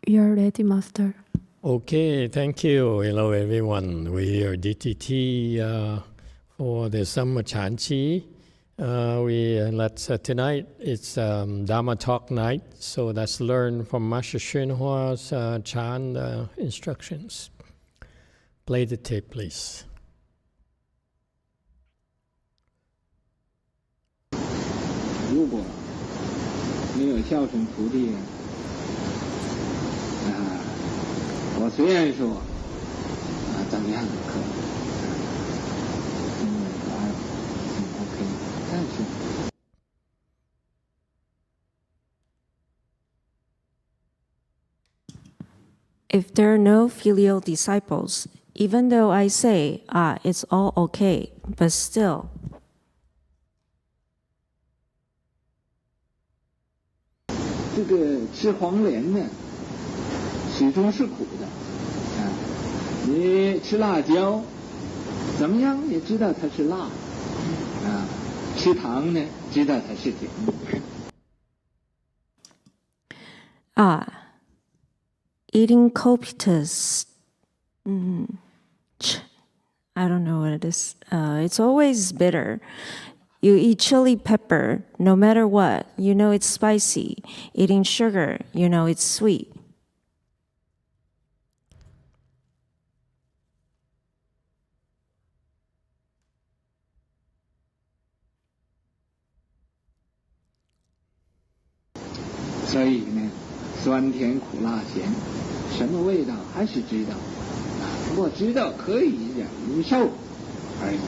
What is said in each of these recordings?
We are ready, Master. Okay, thank you. Hello, everyone. We are DTT for the summer Chanchi. Tonight it's Dharma talk night, so let's learn from Master YongHua's Chan instructions. Play the tape, please. 如果没有孝顺徒弟我虽然说怎么样可以OK 但是 If there are no filial disciples, even though I say, it's all okay, but still, 这个吃黄连呢始终是苦的你吃辣椒怎么样也知道它是辣吃糖呢知道它是甜eating copious, I don't know what it is. It's always bitter. You eat chili pepper, no matter what, you know it's spicy. Eating sugar, you know it's sweet. So 酸甜苦辣咸什么味道还是知道不过知道可以忍受而已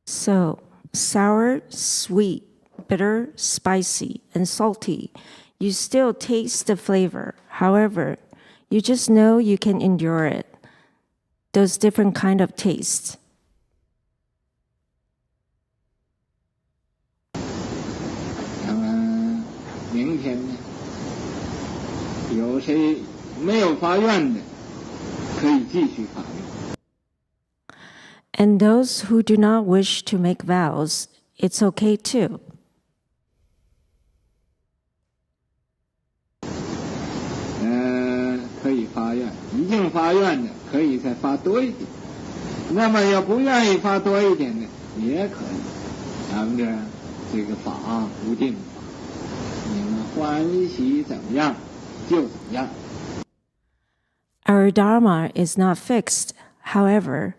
So, sour, sweet, bitter, spicy, and salty. You still taste the flavor. However, you just know you can endure it. Those different kind of tastes. 明天呢有谁没有发愿的可以继续发愿 And those who do not wish to make vows, it's okay too. 可以发愿已经发愿的可以再发多一点那么要不愿意发多一点的也可以咱们这个法无定法你们欢喜怎么样就怎么样 Our Dharma is not fixed. However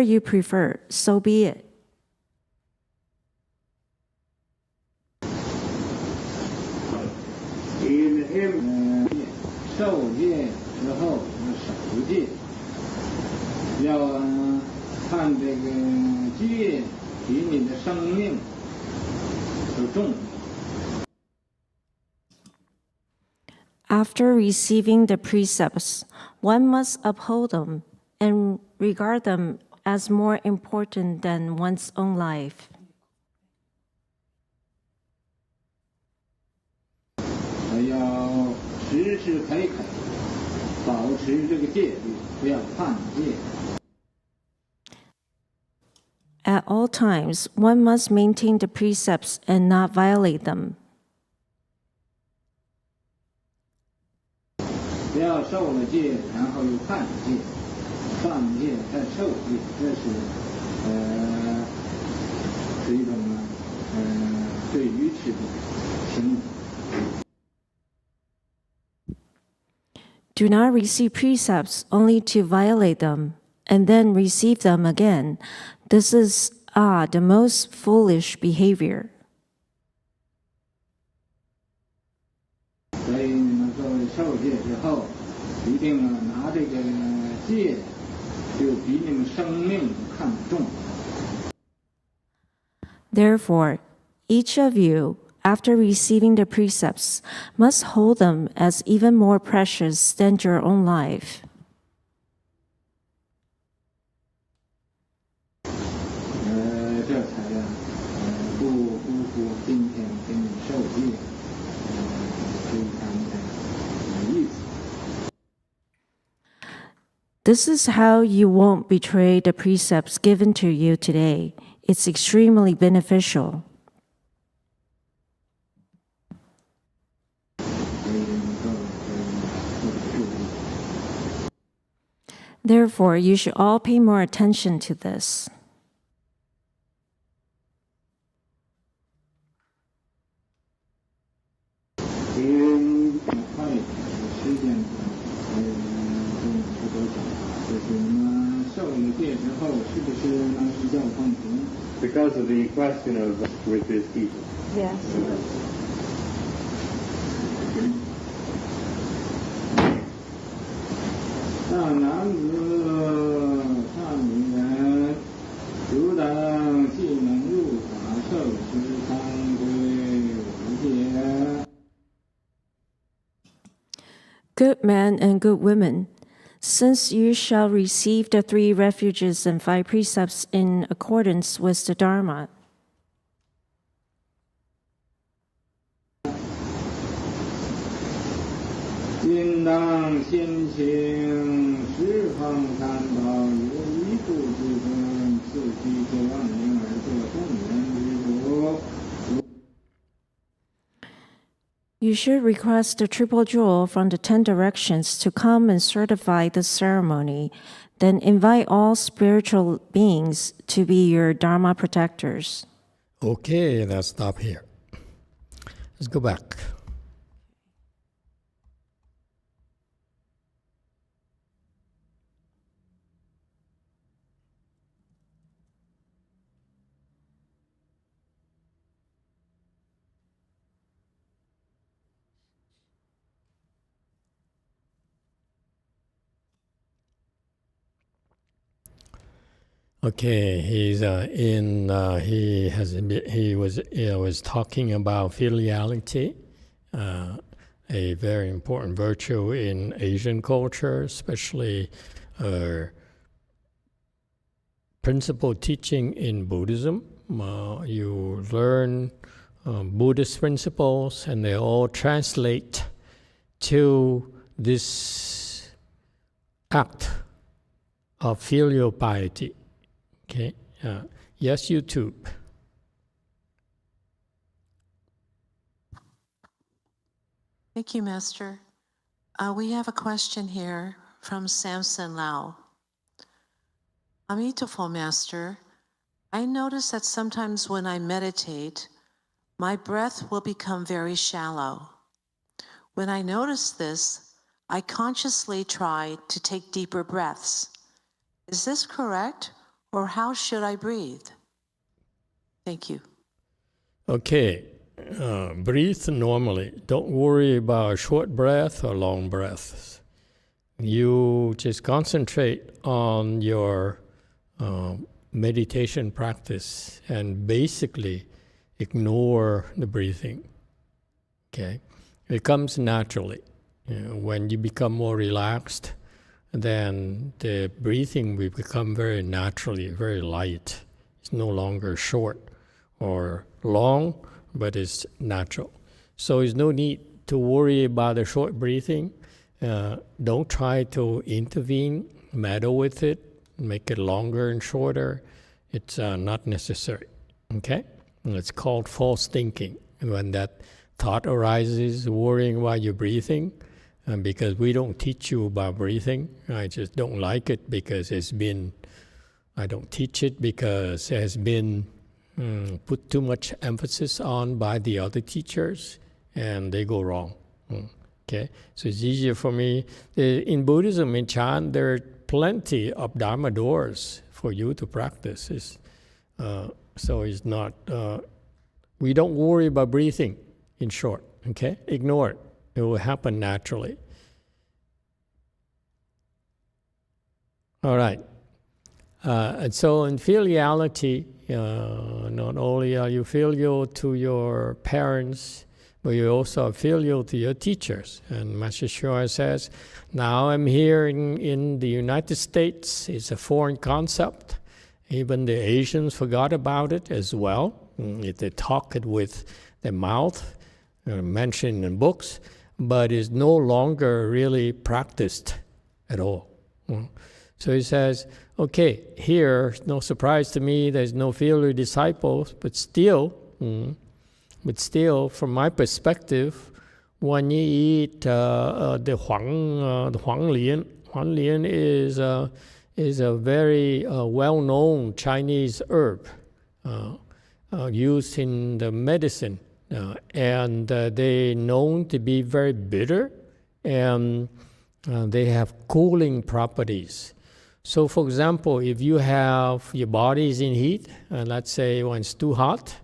you prefer, so be it. 受戒之后守戒要看这个戒比你的生命都重要 After receiving the precepts, one must uphold them and regard them as more important than one's own life. 还要时时刻刻保持这个戒律，不要犯戒。 At all times, one must maintain the precepts and not violate them. 不要受了戒，然后又犯戒，犯戒再受戒，这是一种最愚痴的行为。 Do not receive precepts only to violate them, and then receive them again. This is the most foolish behavior. 所以你们各位受戒之后，一定拿这个戒，就比你们生命看重。 Therefore, each of you, after receiving the precepts, must hold them as even more precious than your own life. 这才不辜负今天给你受戒非常的意思。 This is how you won't betray the precepts given to you today. It's extremely beneficial. 所 Therefore, you should all pay more attention to this. Because of the question of with his teacher. Yes. 上男子，上女人，汝等既能入法受持常规无戒。 Good men and good women, since you shall receive the 3 refuges and 5 precepts in accordance with the Dharma, 应当先请十方三宝有一部之分，次第这万年而作众人之主。 you should request the triple jewel from the 10 directions to come and certify the ceremony, then invite all spiritual beings to be your Dharma protectors. Okay, let's stop here. Let's go back. Okay, he was talking about filiality, a very important virtue in Asian culture, especially principal teaching in Buddhism. You learn Buddhist principles, and they all translate to this act of filial piety. Okay. Yes, YouTube. Thank you, Master. We have a question here from Samson Lau. Emitofuo, Master, I notice that sometimes when I meditate, my breath will become very shallow. When I notice this, I consciously try to take deeper breaths. Is this correct? Or how should I breathe? Thank you. Okay, breathe normally. Don't worry about short breath or long breaths. You just concentrate on your meditation practice and basically ignore the breathing. Okay, it comes naturally. When you become more relaxed, then the breathing will become very naturally, very light. It's no longer short or long, but it's natural. So there's no need to worry about the short breathing. Don't try to intervene, meddle with it, make it longer and shorter. It's not necessary, okay? And it's called false thinking. And when that thought arises, worrying about your breathing, because we don't teach you about breathing. I just don't like it because I don't teach it because it has been put too much emphasis on by the other teachers, and they go wrong. Okay, so it's easier for me. In Buddhism, in Chan, there are plenty of Dharma doors for you to practice. So it's not, we don't worry about breathing, in short, okay? Ignore it. It will happen naturally. All right. And so in filiality, not only are you filial to your parents, but you also are filial to your teachers. And Master Shua says, now I'm here in the United States. It's a foreign concept. Even the Asians forgot about it as well. They talk it with their mouth, mentioned in books, but is no longer really practiced at all. So he says, okay, here, no surprise to me, there's no filial disciples, but still, from my perspective, when you eat the Huang Huanglian is a very well-known Chinese herb used in the medicine, and they're known to be very bitter, and they have cooling properties. So, for example, if you have your body is in heat, and let's say when it's too hot,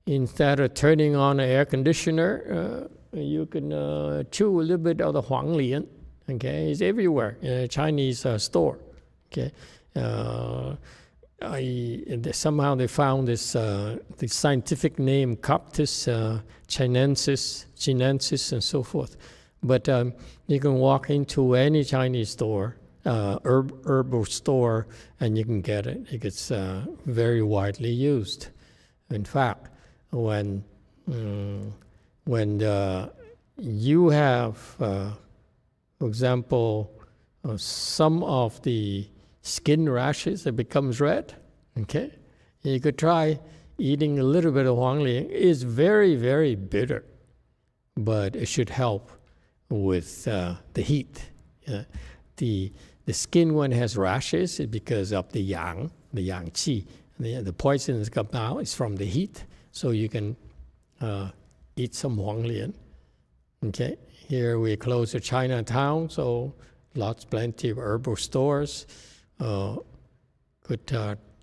instead of turning on an air conditioner, you can chew a little bit of the Huanglian. Okay, it's everywhere in a Chinese store. Okay, somehow they found this the scientific name Coptis chinensis, and so forth. But you can walk into any Chinese store, herbal store, and you can get it. It gets very widely used. In fact, when you have, for example, some of the skin rashes that becomes red, okay, you could try eating a little bit of Huanglian. It's very, very bitter, but it should help with the heat. The skin when it has rashes is because of the yang qi. The poison that comes out is from the heat, so you can eat some Huanglian. Okay, here we're close to Chinatown, so plenty of herbal stores. Could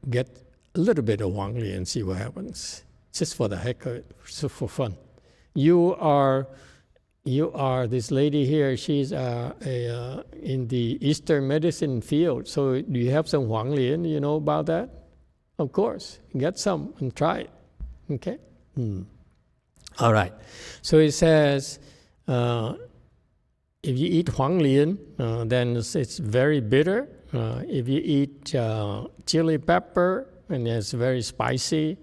get a little bit of Huanglian and see what happens, just for the heck of it, so for fun. You are this lady here. She's in the Eastern medicine field. So do you have some Huanglian? You know about that? Of course, get some and try it. Okay. All right. So it says, if you eat Huanglian, then it's very bitter. If you eat chili pepper, and it's very spicy,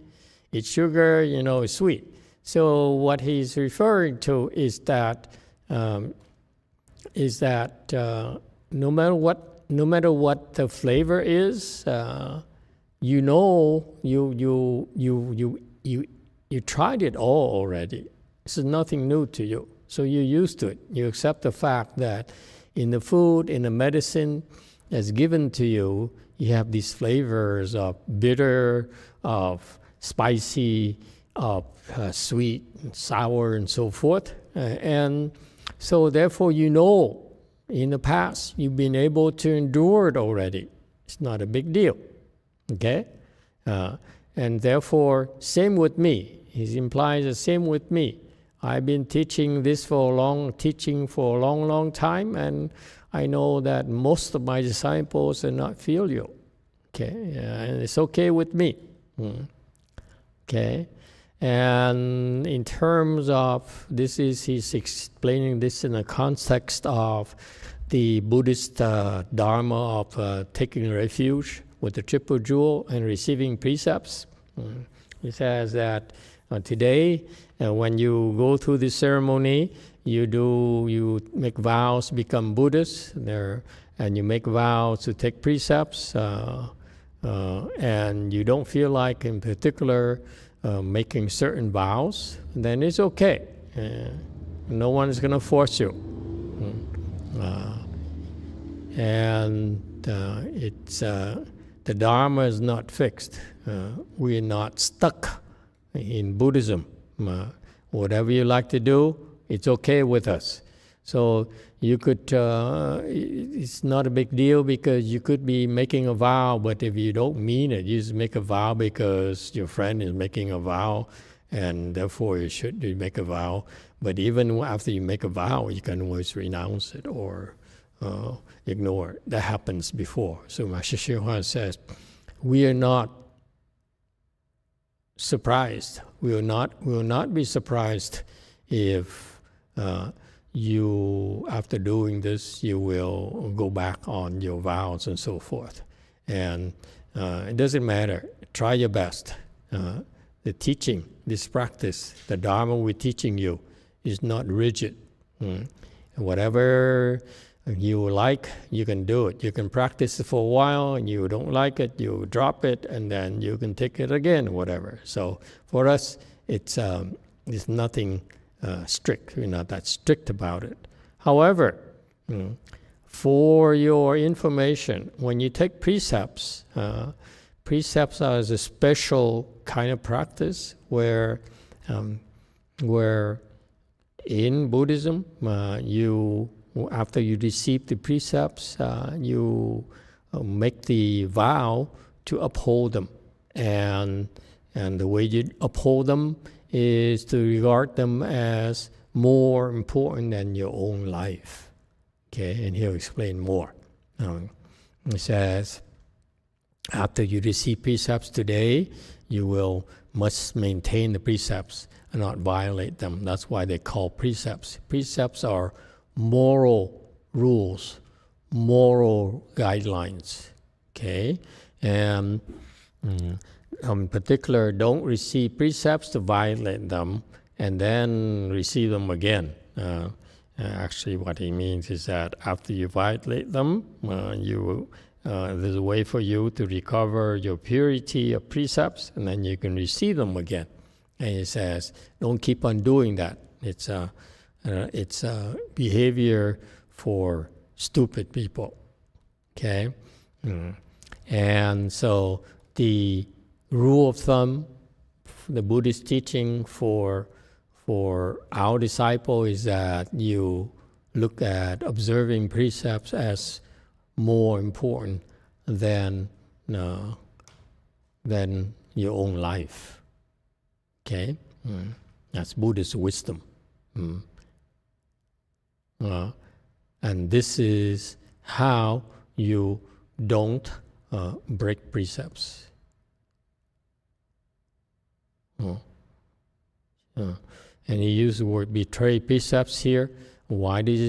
eat sugar, it's sweet. So what he's referring to is that no matter what the flavor is, you tried it all already. This is nothing new to you. So you're used to it. You accept the fact that in the food, in the medicine that's given to you, you have these flavors of bitter, of spicy, of sweet, and sour, and so forth. And so therefore in the past, you've been able to endure it already. It's not a big deal. Okay? And therefore, same with me. He implies the same with me. I've been teaching for a long time, and I know that most of my disciples are not filial. Okay, and it's okay with me. Okay, and in terms of he's explaining this in the context of the Buddhist Dharma of taking refuge with the triple jewel and receiving precepts. He says that today, when you go through this ceremony, you make vows to become Buddhist and you make vows to take precepts, and you don't feel like in particular making certain vows, then it's okay. No one is going to force you. The Dharma is not fixed. We're not stuck in Buddhism. Whatever you like to do, it's okay with us. So you could, it's not a big deal because you could be making a vow, but if you don't mean it, you just make a vow because your friend is making a vow, and therefore you should make a vow. But even after you make a vow, you can always renounce it or ignore it. That happens before. So Master YongHua says, we are not surprised. We will not be surprised if you, after doing this, you will go back on your vows and so forth. And it doesn't matter. Try your best. The teaching, this practice, the Dharma we're teaching you is not rigid. Whatever you like, you can do it. You can practice it for a while, and you don't like it, you drop it, and then you can take it again, whatever. So for us, it's nothing strict. We're not that strict about it. However, For your information, when you take precepts, precepts are a special kind of practice where in Buddhism, after you receive the precepts, you make the vow to uphold them, and the way you uphold them is to regard them as more important than your own life. Okay, and he'll explain more. He says, after you receive precepts today, you must maintain the precepts and not violate them. That's why they call precepts. Precepts are moral rules, moral guidelines. Okay, and in particular, don't receive precepts to violate them and then receive them again. Actually, what he means is that after you violate them, there's a way for you to recover your purity of precepts, and then you can receive them again. And he says, don't keep on doing that. It's a behavior for stupid people. Okay, and so the rule of thumb, the Buddhist teaching for our disciple is that you look at observing precepts as more important than your own life. Okay, that's Buddhist wisdom, and this is how you don't break precepts. And he used the word betray precepts here. Why did he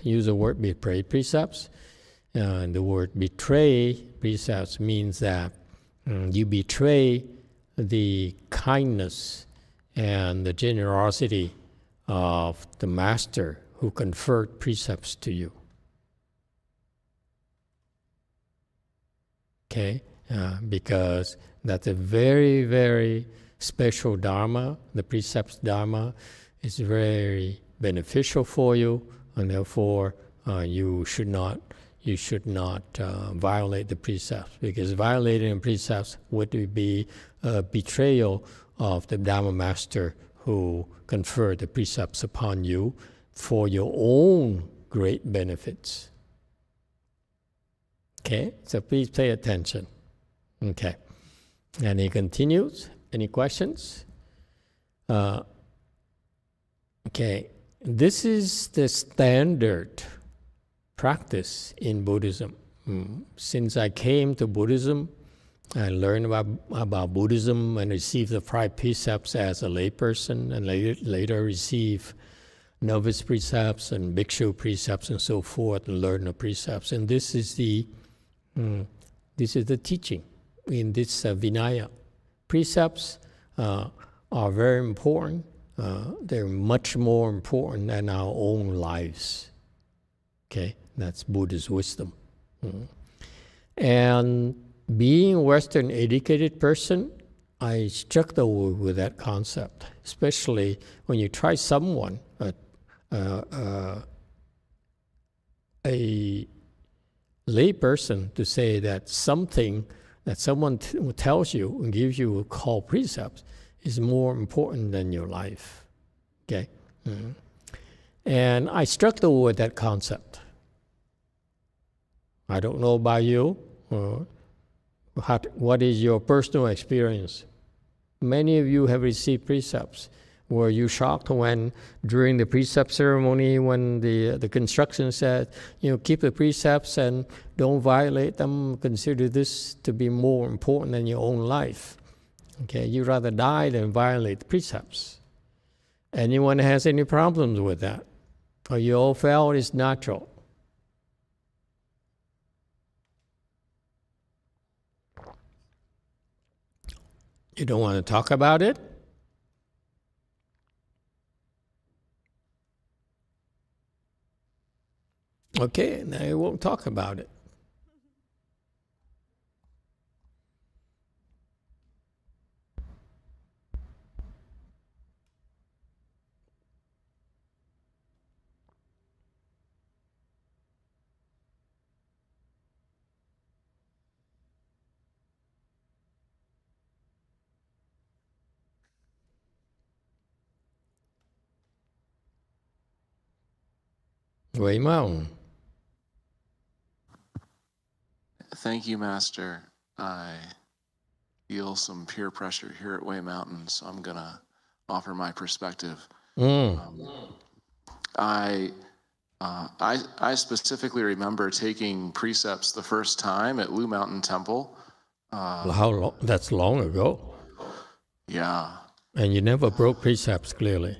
use the word betray precepts? The word betray precepts means that you betray the kindness and the generosity of the master who conferred precepts to you. Okay? Because that's a very, very special Dharma. The precepts Dharma is very beneficial for you, and therefore you should not violate the precepts, because violating the precepts would be a betrayal of the Dharma master who conferred the precepts upon you for your own great benefits. Okay, so please pay attention. Okay, and he continues. Any questions? Okay, this is the standard practice in Buddhism. Since I came to Buddhism, I learned about Buddhism and received the 5 precepts as a layperson, and later received novice precepts and bhikshu precepts and so forth, and learned the precepts. And this is the teaching in this Vinaya. Precepts are very important. They're much more important than our own lives. Okay, that's Buddhist wisdom. And being a Western educated person, I struggle with that concept, especially when you try someone, a lay person, to say that something that someone tells you and gives you called precepts is more important than your life. Okay? And I struggle with that concept. I don't know about you. What is your personal experience? Many of you have received precepts. Were you shocked when, during the precept ceremony, when the construction said, keep the precepts and don't violate them, consider this to be more important than your own life? Okay, you'd rather die than violate the precepts. Anyone has any problems with that? Or you all felt it's natural? You don't want to talk about it? Okay, now I won't talk about it. Wei Mountain. Thank you, Master. I feel some peer pressure here at Way Mountain, so I'm going to offer my perspective. I specifically remember taking precepts the first time at Lu Mountain Temple. How long? That's long ago. Yeah. And you never broke precepts, clearly.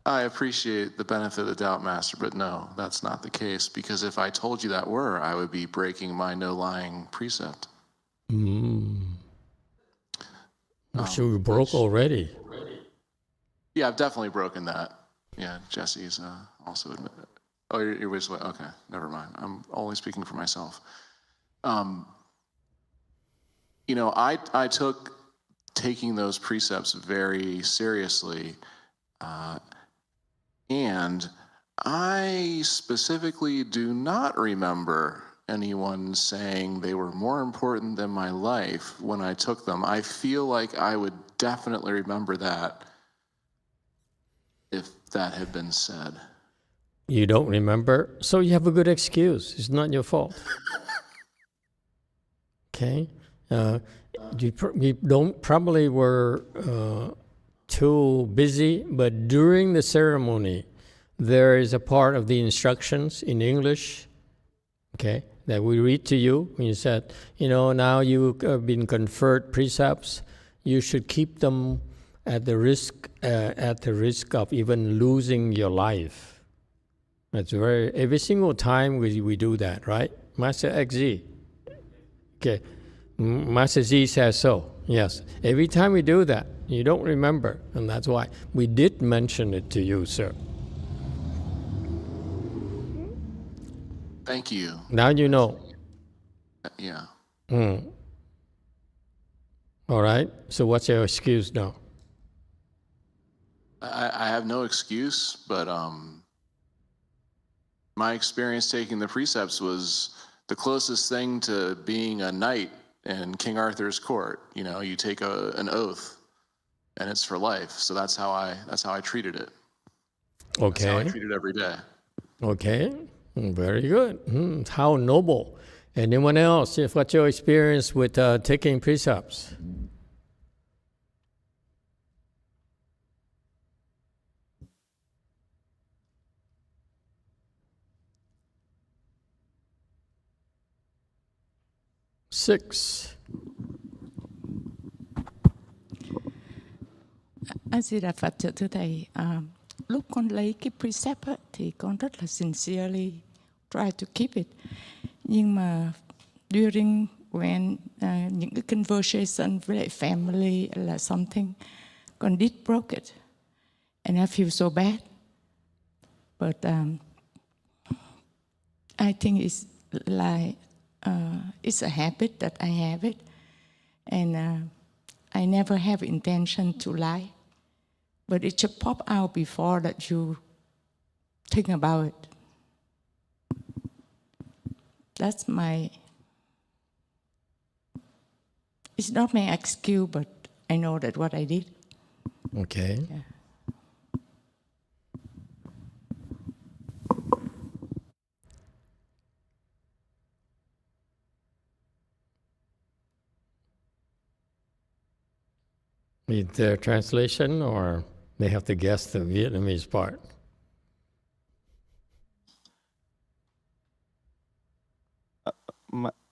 I appreciate the benefit of the doubt, Master, but no, that's not the case. Because if I told you that were, I would be breaking my no-lying precept. So you broke already. Yeah, I've definitely broken that. Yeah, Jesse's also admitted it. Oh, you're just okay. Never mind. I'm only speaking for myself. You know, I took taking those precepts very seriously, and I specifically do not remember anyone saying they were more important than my life when I took them. I feel like I would definitely remember that if that had been said. You don't remember, so you have a good excuse. It's not your fault. Okay? You don't probably were too busy, but during the ceremony, there is a part of the instructions in English, okay, that we read to you. When you said, you know, now you've been conferred precepts, you should keep them at the risk of even losing your life. That's every single time we do that, right? Master XZ. Okay. Master Z says so. Yes. Every time we do that, you don't remember, and that's why we did mention it to you, sir. Thank you. Now you know. Yeah. All right. So what's your excuse now? I have no excuse, but my experience taking the precepts was the closest thing to being a knight in King Arthur's court. You know, you take an oath, and it's for life. So that's how I treated it. Okay. That's how I treat it every day. Okay. Very good. How noble. Anyone else? What's your experience with taking precepts? Six. A Di Đà Phật, thưa Thầy, lúc con lấy cái precept á, thì con rất là sincerely try to keep it. Nhưng mà during when những cái conversation với lại family là something, con did broke it. And I feel so bad. But I think it's like, it's a habit that I have it. And I never have intention to lie. But it just pop out before that you think about it. That's it's not my excuse, but I know that what I did. Okay. Yeah. Need their translation, or they have to guess the Vietnamese part?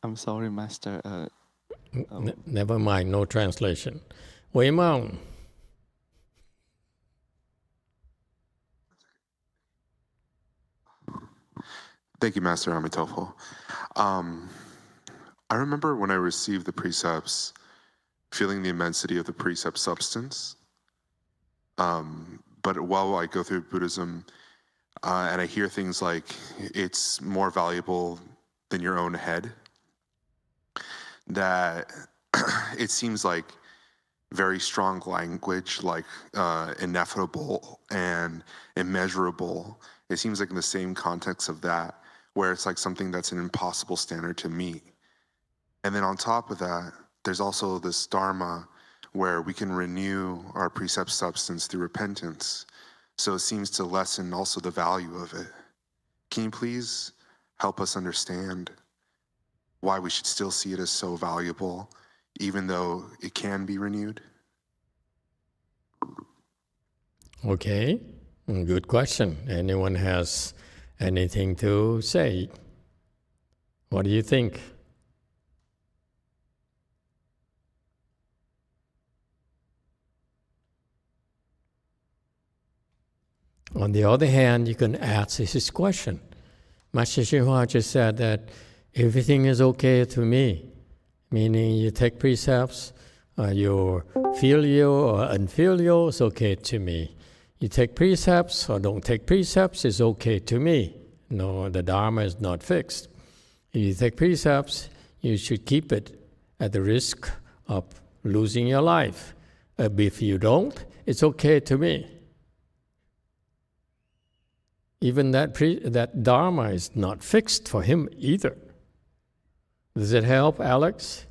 I'm sorry, Master. Never mind, no translation. Wei Mountain. Thank you, Master Emitofuo. I remember when I received the precepts, feeling the immensity of the precept substance. But while I go through Buddhism and I hear things like it's more valuable than your own head, that it seems like very strong language, like ineffable and immeasurable. It seems like in the same context of that, where it's like something that's an impossible standard to meet. And then on top of that, there's also this Dharma where we can renew our precept substance through repentance. So it seems to lessen also the value of it. Can you please help us understand why we should still see it as so valuable, even though it can be renewed? Okay, good question. Anyone has anything to say? What do you think? On the other hand, you can ask this question. Master YongHua just said that everything is okay to me, meaning you take precepts, you're filial or unfilial, it's okay to me. You take precepts or don't take precepts, it's okay to me. No, the Dharma is not fixed. If you take precepts, you should keep it at the risk of losing your life. If you don't, it's okay to me. Even that Dharma is not fixed for him either. Does it help, Alex?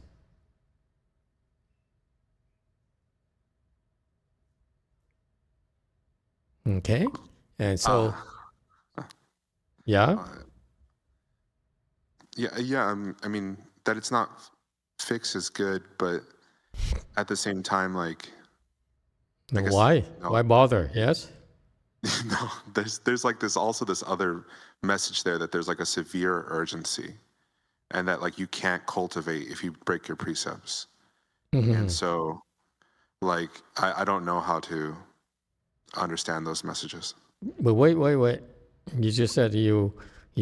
Okay, and so, yeah? I mean, that it's not fixed is good, but at the same time, like... Why? No. Why bother, yes? No, there's like this other message there that there's like a severe urgency, and that like you can't cultivate if you break your precepts. Mm-hmm. And so, like, I don't know how to understand those messages. But wait. You just said you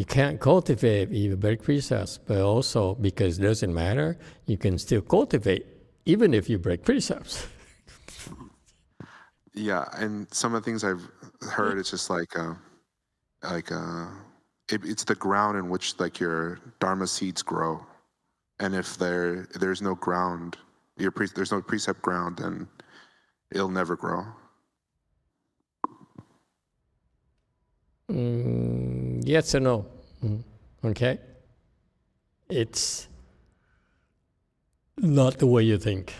can't cultivate if you break precepts, but also because it doesn't matter, you can still cultivate even if you break precepts. Yeah, and some of the things I've heard, it's just it's the ground in which like your Dharma seeds grow, and if there's no ground, there's no precept ground, then it'll never grow. Yes or no? Okay. It's not the way you think.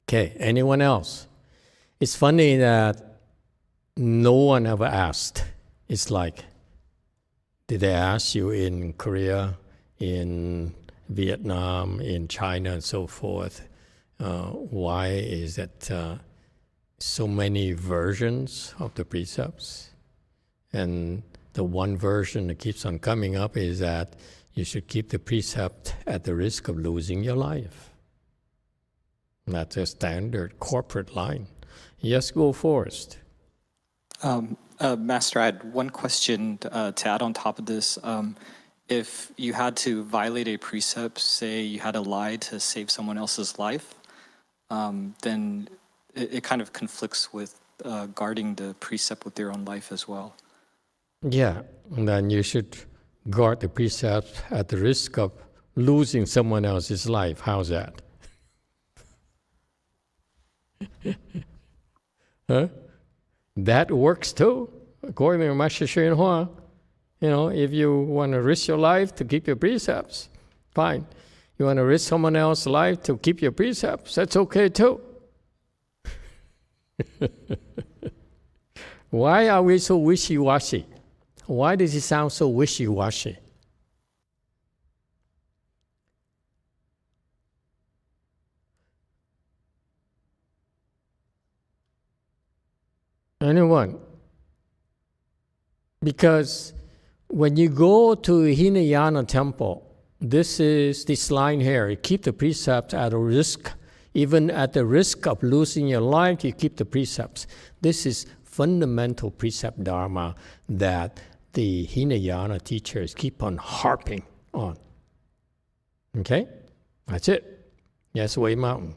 Okay, anyone else? It's funny that no one ever asked. It's like, did they ask you in Korea, in Vietnam, in China, and so forth? Why is it so many versions of the precepts? And the one version that keeps on coming up is that you should keep the precept at the risk of losing your life. That's a standard corporate line. Yes, go first. Master, I had one question to add on top of this. If you had to violate a precept, say you had to lie to save someone else's life, then it kind of conflicts with guarding the precept with your own life as well. Yeah, and then you should guard the precept at the risk of losing someone else's life. How's that? Huh? That works too, according to Master YongHua. You know, if you want to risk your life to keep your precepts, fine. You want to risk someone else's life to keep your precepts, that's okay too. Why are we so wishy-washy? Why does it sound so wishy-washy? Anyone? Because when you go to Hinayana temple, this line here, you keep the precepts at a risk, even at the risk of losing your life, you keep the precepts. This is fundamental precept Dharma that the Hinayana teachers keep on harping on. Okay? That's it. Yes, Wei Mountain.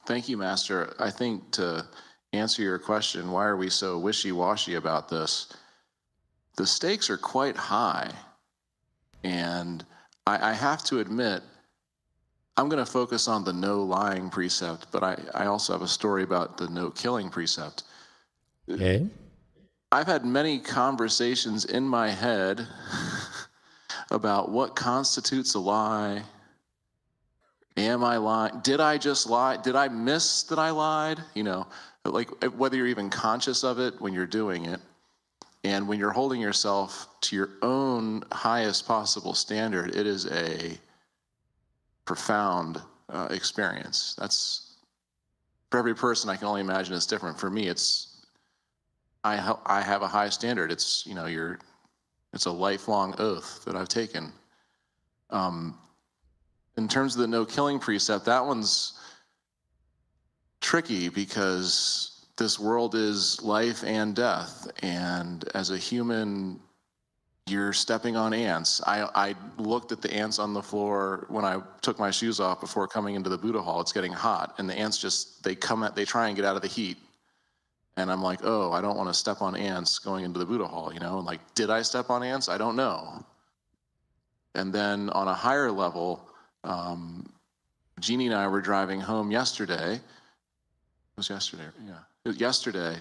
Thank you, Master. I think to answer your question, why are we so wishy-washy about this? The stakes are quite high. And I have to admit, I'm going to focus on the no lying precept, but I also have a story about the no killing precept. Okay. I've had many conversations in my head about what constitutes a lie, Am I lying? Did I just lie? Did I miss that I lied? You know, like whether you're even conscious of it when you're doing it, and when you're holding yourself to your own highest possible standard, it is a profound experience. That's, for every person, I can only imagine it's different. For me, it's, I have a high standard. It's, you know, it's a lifelong oath that I've taken. In terms of the no killing precept, that one's tricky because this world is life and death, and as a human, you're stepping on ants. I looked at the ants on the floor when I took my shoes off before coming into the Buddha hall. It's getting hot, and the ants just, they try and get out of the heat. And I'm like, oh, I don't want to step on ants going into the Buddha hall, you know? And like, did I step on ants? I don't know. And then on a higher level, Jeannie and I were driving home yesterday. It was yesterday, yeah. It was yesterday.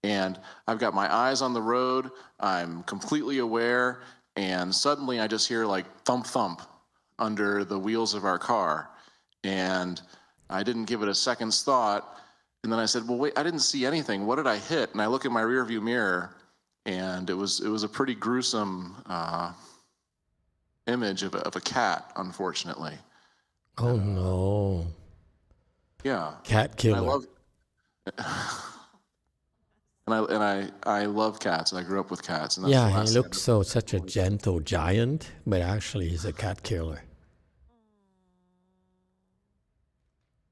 And I've got my eyes on the road. I'm completely aware. And suddenly I just hear like thump, thump under the wheels of our car. And I didn't give it a second's thought. And then I said, well, wait, I didn't see anything. What did I hit? And I look in my rearview mirror, and it was a pretty gruesome image of a cat, unfortunately. Oh no. Yeah. Cat killer. I love cats. I grew up with cats. And that's Yeah, the he last looks such a gentle giant, but actually he's a cat killer.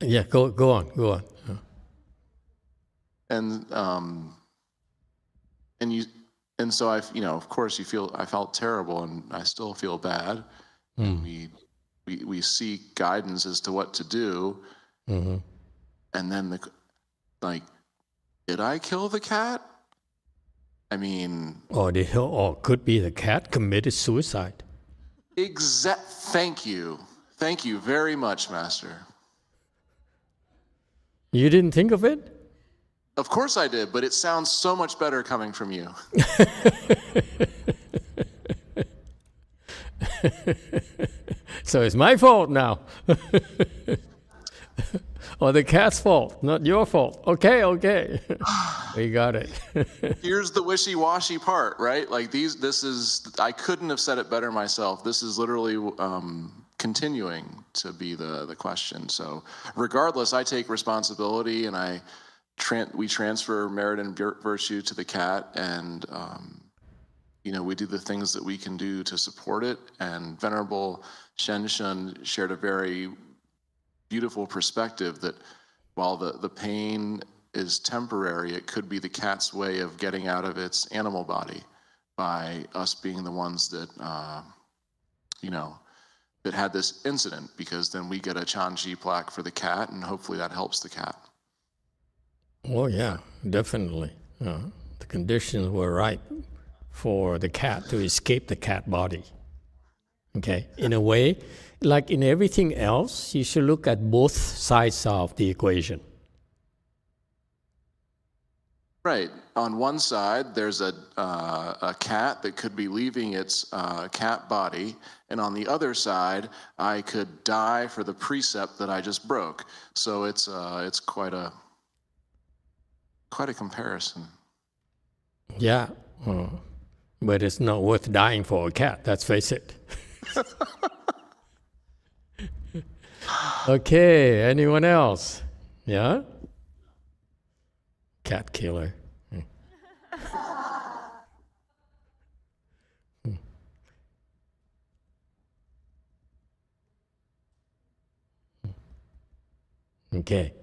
Yeah, go on. And so I, you know, of course I felt terrible, and I still feel bad. And we seek guidance as to what to do. Mm-hmm. And then did I kill the cat? I mean, or could be the cat committed suicide. Thank you very much, Master. You didn't think of it? Of course I did, but it sounds so much better coming from you. So it's my fault now. Or the cat's fault, not your fault. Okay. We got it. Here's the wishy-washy part, right? Like I couldn't have said it better myself. This is literally continuing to be the question. So regardless, I take responsibility, and we transfer merit and virtue to the cat, and you know, we do the things that we can do to support it. And Venerable Shenshun shared a very beautiful perspective that while the pain is temporary, it could be the cat's way of getting out of its animal body by us being the ones that, you know, that had this incident, because then we get a Chanji plaque for the cat, and hopefully that helps the cat. Oh yeah, definitely. The conditions were right for the cat to escape the cat body. Okay, in a way, like in everything else, you should look at both sides of the equation. Right. On one side, there's a cat that could be leaving its cat body, and on the other side, I could die for the precept that I just broke. So it's quite a comparison. Yeah, but it's not worth dying for a cat. Let's face it. Okay, anyone else? Yeah? Cat killer. Okay.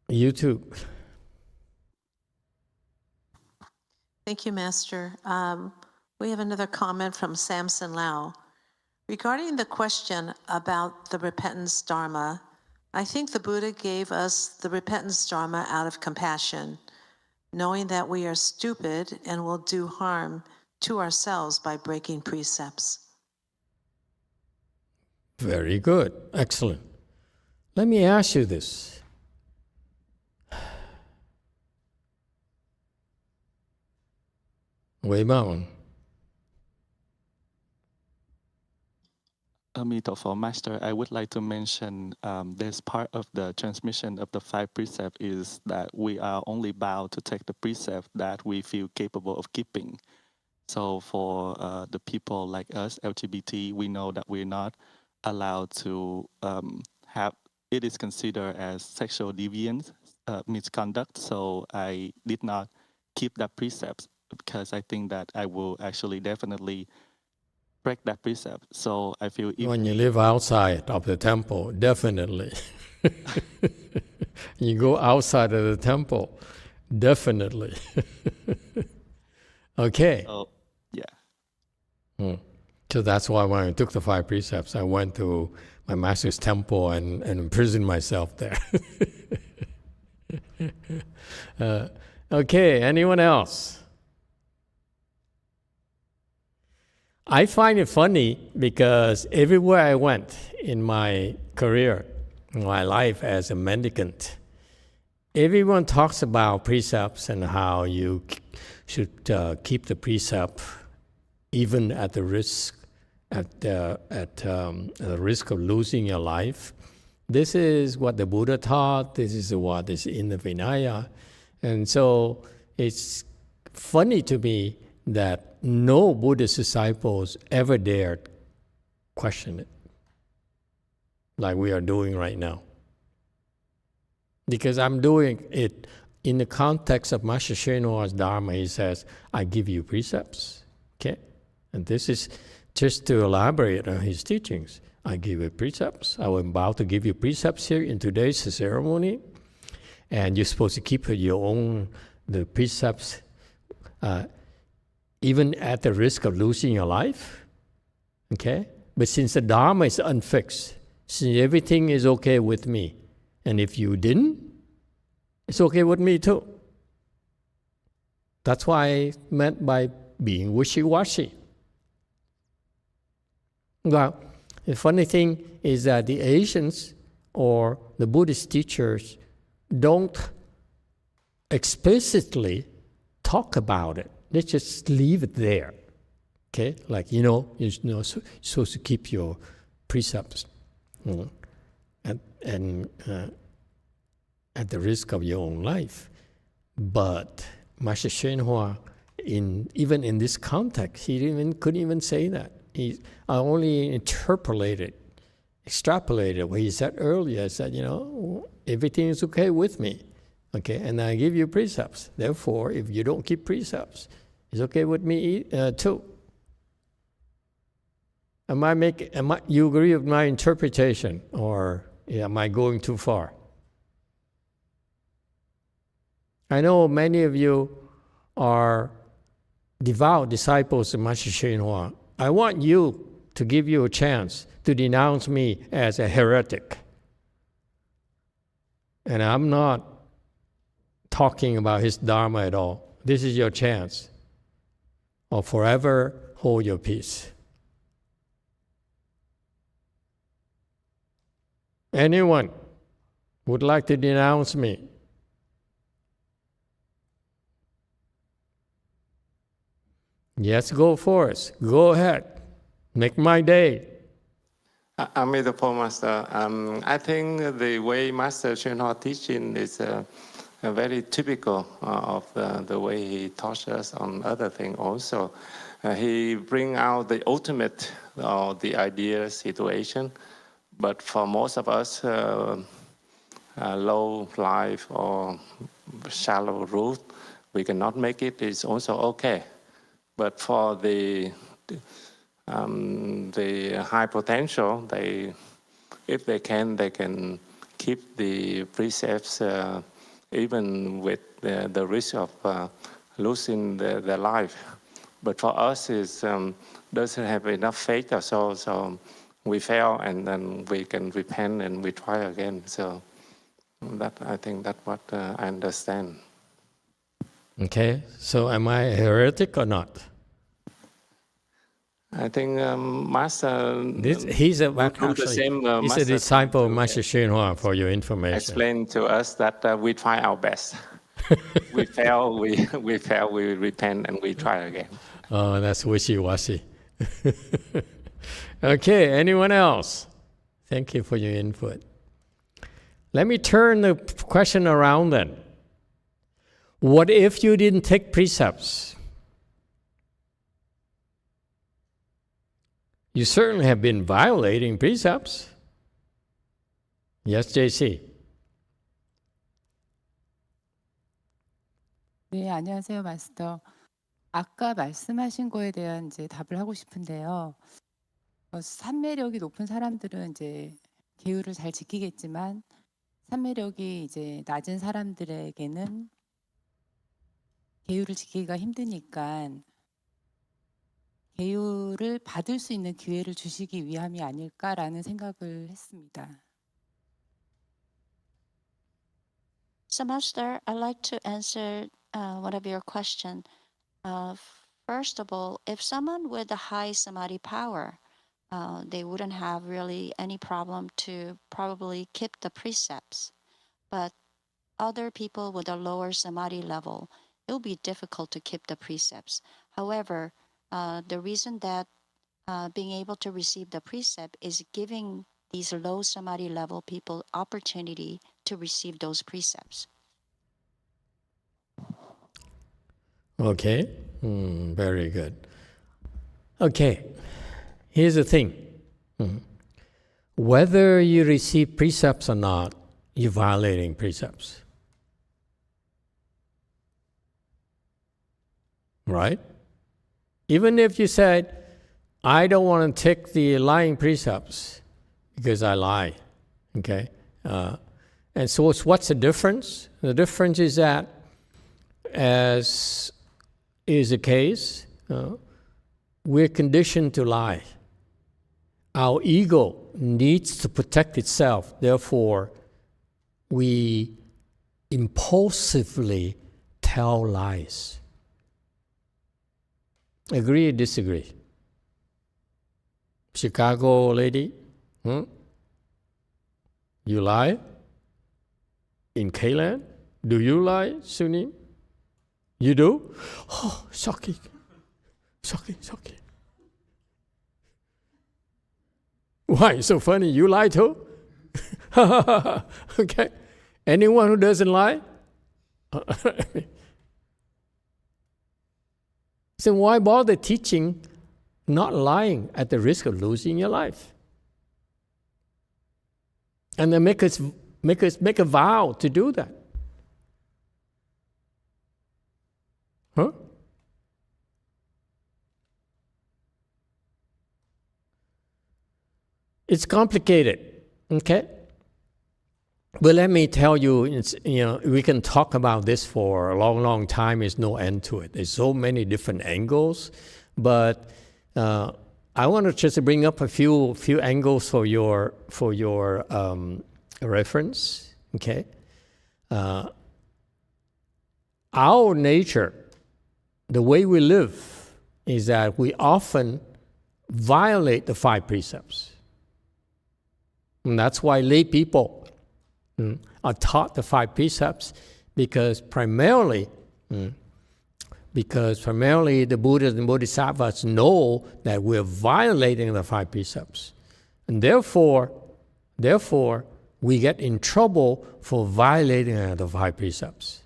You too. Thank you, Master. We have another comment from Samson Lau. Regarding the question about the repentance Dharma, I think the Buddha gave us the repentance Dharma out of compassion, knowing that we are stupid and will do harm to ourselves by breaking precepts. Very good. Excellent. Let me ask you this. Wei Bao, Emitofuo Master, I would like to mention this part of the transmission of the 5 precepts is that we are only bound to take the precept that we feel capable of keeping. So for the people like us, LGBT, we know that we're not allowed to have, it is considered as sexual deviant misconduct. So I did not keep that precept because I think that I will actually definitely break that precept. So I feel when you live outside of the temple, definitely. You go outside of the temple, definitely. Okay. So, So that's why when I took the 5 precepts, I went to my master's temple and imprisoned myself there. Okay, anyone else? I find it funny because everywhere I went in my career, in my life as a mendicant, everyone talks about precepts and how you should keep the precept even at the risk the risk of losing your life. This is what the Buddha taught. This is what is in the Vinaya, and so it's funny to me that no Buddhist disciples ever dared question it, like we are doing right now. Because I'm doing it in the context of Master Hsuan Dharma. He says, I give you precepts, okay? And this is just to elaborate on his teachings. I give you precepts. I am about to give you precepts here in today's ceremony. And you're supposed to keep your own, the precepts, even at the risk of losing your life, okay? But since the Dharma is unfixed, since everything is okay with me, and if you didn't, it's okay with me too. That's what I meant by being wishy-washy. Well, the funny thing is that the Asians or the Buddhist teachers don't explicitly talk about it. They just leave it there, okay? Like, you're supposed to keep your precepts, and at the risk of your own life. But Master Hsuan, even in this context, he couldn't even say that. I only extrapolated what he said earlier. I said, everything is okay with me. Okay, and I give you precepts. Therefore, if you don't keep precepts, it's okay with me too. You agree with my interpretation, or am I going too far? I know many of you are devout disciples of Master Hsuan. I want you to give you a chance to denounce me as a heretic. And I'm not talking about his Dharma at all. This is your chance. Or forever hold your peace. Anyone would like to denounce me? Yes, go for it. Go ahead. Make my day. Emitofuo Master, I think the way Master Hsuan teaching is very typical of the way he taught us on other things also. He bring out the ultimate or the ideal situation, but for most of us, low life or shallow root, we cannot make it. It's also okay. But for the high potential, if they can keep the precepts even with the risk of losing their life. But for us, it doesn't have enough faith or so we fail, and then we can repent and we try again. So I think that's what I understand. Okay, so am I a heretic or not? I think Master... he's a disciple of Master Hsuan, for your information. Explain to us that we try our best. We fail, we repent, and we try again. Oh, that's wishy-washy. Okay, anyone else? Thank you for your input. Let me turn the question around then. What if you didn't take precepts? You certainly have been violating precepts. Yes, JC. 네, 안녕하세요, 마스터. 아까 말씀하신 거에 대한 이제 답을 하고 싶은데요. 산매력이 높은 사람들은 이제 계율을 잘 지키겠지만 산매력이 이제 낮은 사람들에게는 계율을 지키기가 힘드니까 계율을 받을 수 있는 기회를 주시기 위함이 아닐까라는 생각을 했습니다. So, Master, I'd like to answer one of your questions. First of all, if someone with a high samadhi power, they wouldn't have really any problem to probably keep the precepts. But other people with a lower samadhi level, it will be difficult to keep the precepts. However, the reason that being able to receive the precept is giving these low samadhi level people opportunity to receive those precepts. Okay, very good. Okay, here's the thing. Whether you receive precepts or not, you're violating precepts. Right? Even if you said, I don't want to take the lying precepts because I lie, okay? And so what's the difference? The difference is that, as is the case, we're conditioned to lie. Our ego needs to protect itself. Therefore, we impulsively tell lies. Agree or disagree? Chicago lady, you lie? In K-Land? Do you lie, Sunim? You do? Oh, shocking. Shocking. Why? So funny. You lie too? Okay. Anyone who doesn't lie? So why bother teaching not lying at the risk of losing your life? And then make a vow to do that. Huh? It's complicated, okay? But let me tell you, we can talk about this for a long, long time. There's no end to it. There's so many different angles. But I want to just bring up a few angles for your reference, okay? Our nature, the way we live, is that we often violate the 5 precepts. And that's why lay people are taught the 5 precepts, because primarily the Buddhas and Bodhisattvas know that we're violating the 5 precepts. And therefore, we get in trouble for violating the 5 precepts.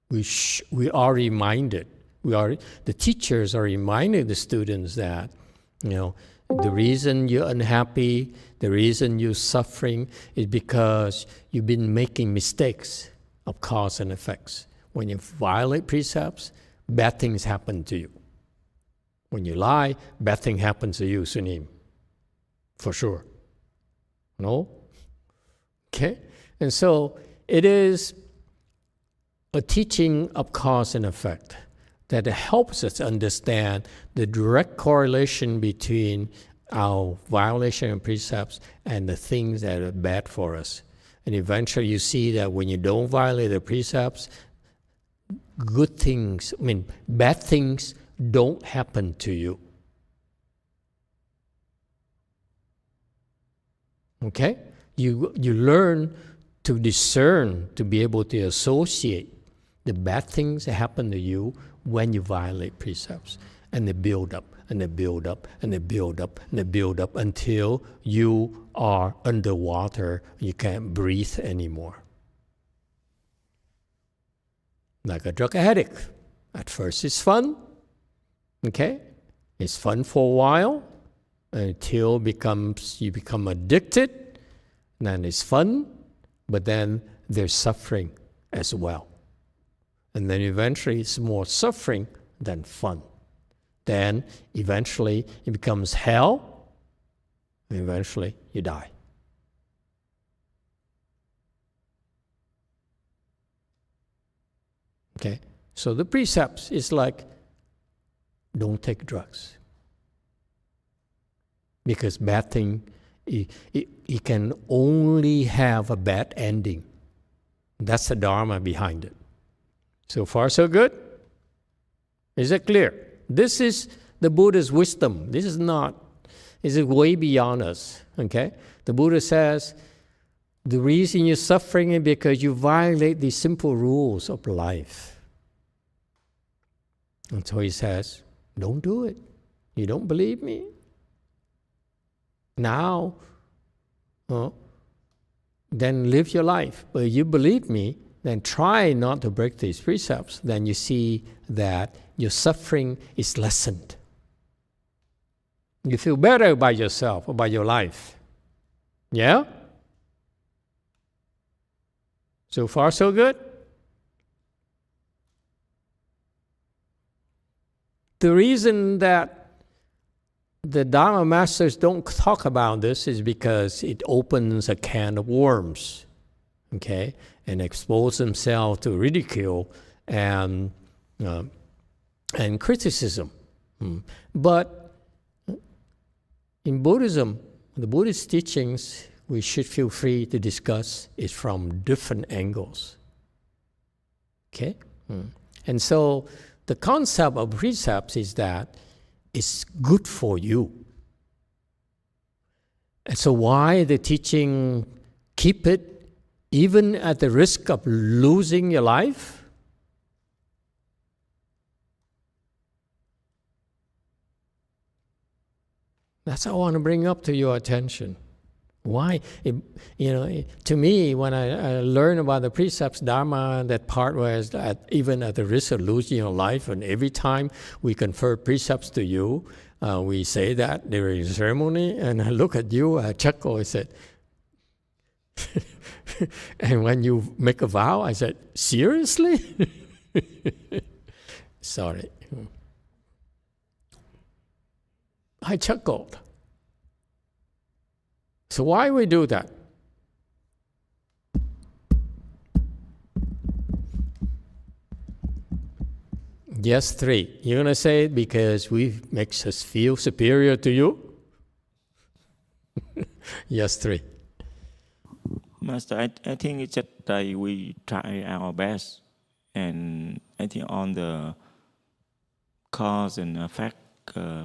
We are reminded, the teachers are reminding the students that, the reason you're unhappy, the reason you're suffering is because you've been making mistakes of cause and effects. When you violate precepts, bad things happen to you. When you lie, bad thing happens to you, Sunim. For sure. No? Okay? And so it is a teaching of cause and effect that helps us understand the direct correlation between our violation of precepts and the things that are bad for us. And eventually you see that when you don't violate the precepts, bad things don't happen to you. Okay? You learn to discern, to be able to associate the bad things that happen to you when you violate precepts, and they build up. and they build up, and they build up, and they build up until you are underwater. You can't breathe anymore. Like a drug addict. At first it's fun, okay? It's fun for a while until you become addicted. Then it's fun, but then there's suffering as well. And then eventually it's more suffering than fun. Then eventually it becomes hell, and eventually you die. Okay? So the precepts is like, don't take drugs. Because bad thing, it can only have a bad ending. That's the Dharma behind it. So far, so good? Is it clear? This is the Buddha's wisdom. This is way beyond us. Okay? The Buddha says, the reason you're suffering is because you violate the simple rules of life. And so he says, don't do it. You don't believe me? Now, then live your life. But if you believe me, then try not to break these precepts. Then you see that your suffering is lessened. You feel better about yourself, about your life. Yeah? So far, so good? The reason that the Dharma masters don't talk about this is because it opens a can of worms, okay, and expose themselves to ridicule and criticism. But in Buddhism, the Buddhist teachings, we should feel free to discuss it from different angles. Okay? And so the concept of precepts is that it's good for you. And so why the teaching keep it even at the risk of losing your life? That's what I want to bring up to your attention. Why? To me, when I learn about the precepts, Dharma, that part was that even at the risk of losing your life, and every time we confer precepts to you, we say that during the ceremony, and I look at you, I chuckle, I said, and when you make a vow, I said, seriously? Sorry. I chuckled. So why we do that? Yes, 3. You're going to say it because it makes us feel superior to you? Yes, 3. Master, I think it's just that we try our best. And I think on the cause and effect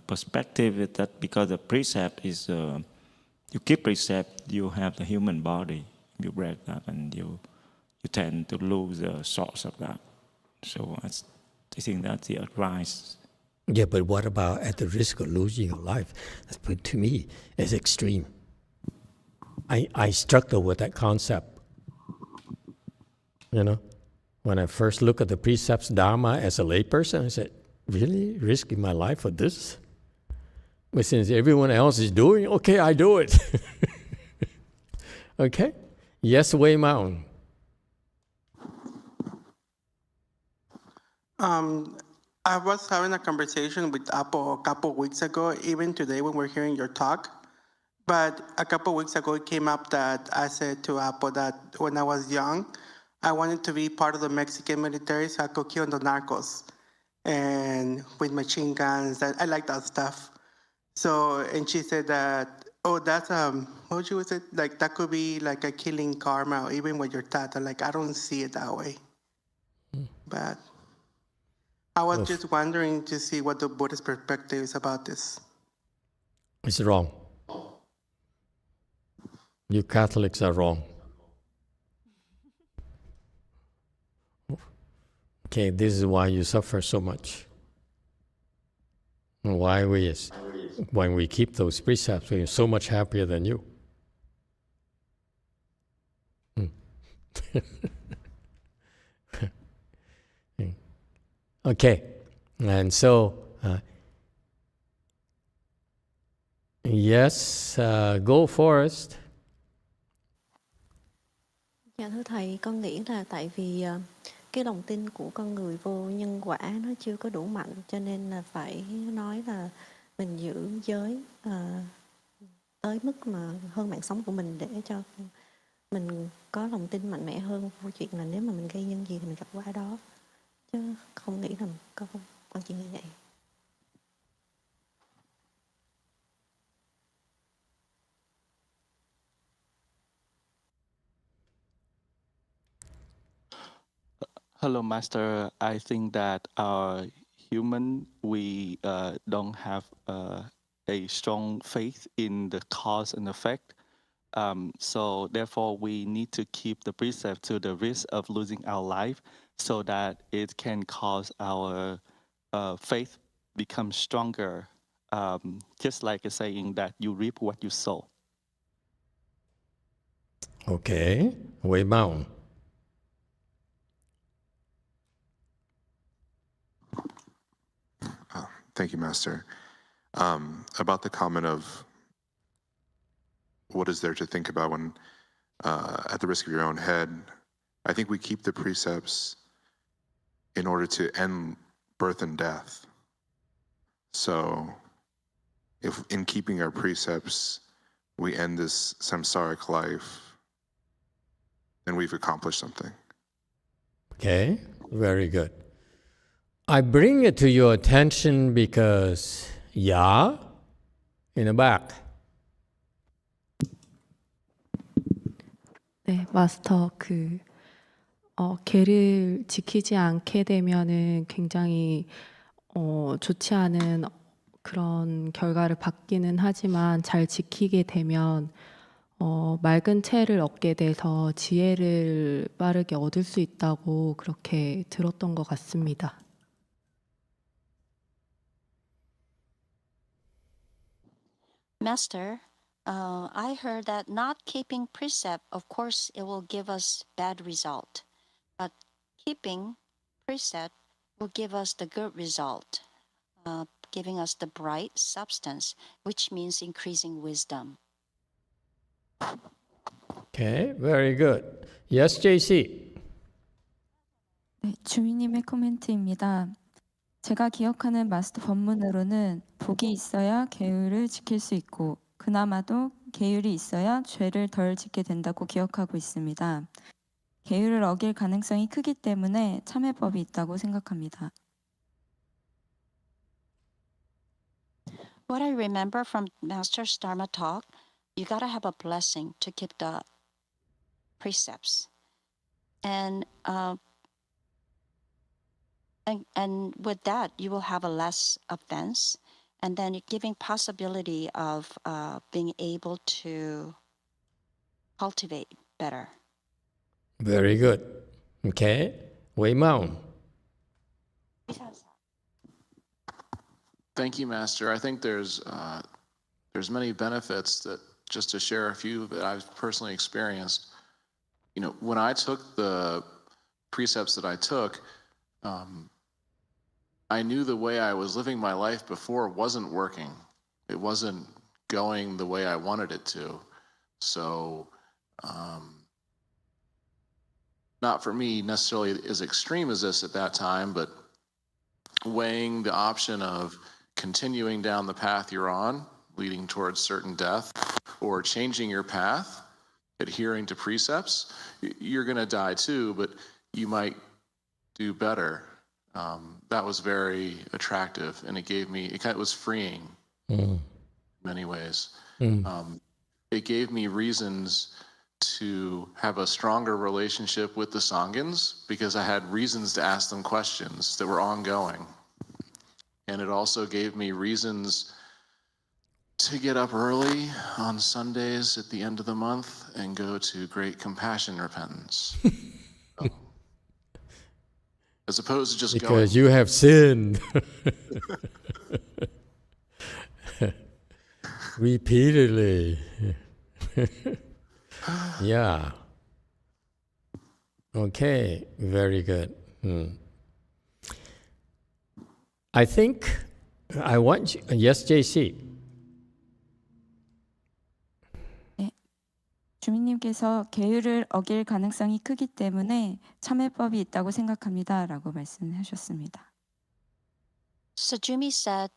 perspective, is that because the precept is... you keep precept, you have the human body. You break that, and you tend to lose the source of that. So I think that's the advice. Yeah, but what about at the risk of losing your life? That's, to me, is extreme. I struggle with that concept. When I first look at the precepts Dharma as a layperson, I said, really? Risking my life for this? But since everyone else is doing, okay, I do it. Okay? Yes, Wei Mountain. I was having a conversation with Apple a couple of weeks ago, even today when we're hearing your talk. But a couple of weeks ago, it came up that I said to Apple that when I was young, I wanted to be part of the Mexican military so I could kill the narcos. And with machine guns, I like that stuff. So, and she said that, that's, what she was it? Like, that could be like a killing karma, even with your tata. Like, I don't see it that way. But I was just wondering to see what the Buddhist perspective is about this. It's wrong. You Catholics are wrong. Okay, this is why you suffer so much. Why when we keep those precepts, we're so much happier than you. Okay, and so yes, go Forest. Dạ thưa thầy, con nghĩ là tại vì cái lòng tin của con người vô nhân quả nó chưa có đủ mạnh, cho nên là phải nói là mình giữ giới tới mức mà hơn mạng sống của mình, để cho mình có lòng tin mạnh mẽ hơn vô chuyện là nếu mà mình gây nhân gì thì mình gặp quả đó, chứ không nghĩ là có con chuyện như vậy. Hello, Master. I think that our human, we don't have a strong faith in the cause and effect. So therefore, we need to keep the precept to the risk of losing our life so that it can cause our faith become stronger. Just like a saying that you reap what you sow. Okay, Wei Mao. Thank you, Master. About the comment of what is there to think about when, at the risk of your own head, I think we keep the precepts in order to end birth and death. So if in keeping our precepts, we end this samsaric life, then we've accomplished something. Okay, very good. I bring it to your attention because, in the back. 네, 마스터, 계를 지키지 않게 되면은 굉장히 좋지 않은 그런 결과를 받기는 하지만 잘 지키게 되면 맑은 채를 얻게 돼서 지혜를 빠르게 얻을 수 있다고 그렇게 들었던 것 같습니다. Master, I heard that not keeping precept, of course, it will give us bad result. But keeping precept will give us the good result, giving us the bright substance, which means increasing wisdom. Okay, very good. Yes, JC. 네, 주미님의 코멘트입니다. 제가 기억하는 마스터 법문으로는 복이 있어야 계율을 지킬 수 있고 그나마도 계율이 있어야 죄를 덜 짓게 된다고 기억하고 있습니다. 계율을 어길 가능성이 크기 때문에 참회법이 있다고 생각합니다. What I remember from Master's Dharma talk, you gotta have a blessing to keep the precepts. And with that, you will have a less offense, and then you're giving possibility of being able to cultivate better. Very good. Okay, Wei Mao. Thank you, Master. I think there's many benefits that, just to share a few that I've personally experienced. You know, when I took the precepts that I took, I knew the way I was living my life before wasn't working. It wasn't going the way I wanted it to. So, not for me necessarily as extreme as this at that time, but weighing the option of continuing down the path you're on, leading towards certain death, or changing your path, adhering to precepts, you're going to die too, but you might do better. That was very attractive, and it was freeing in many ways. It gave me reasons to have a stronger relationship with the Sanghas because I had reasons to ask them questions that were ongoing. And it also gave me reasons to get up early on Sundays at the end of the month and go to Great Compassion Repentance. As opposed to just because you have sinned. Repeatedly. Yeah. Okay, very good. I think I want you, yes, JC. 주민님께서 계율을 어길 가능성이 크기 때문에 참회법이 있다고 생각합니다라고 말씀하셨습니다. So Jumi said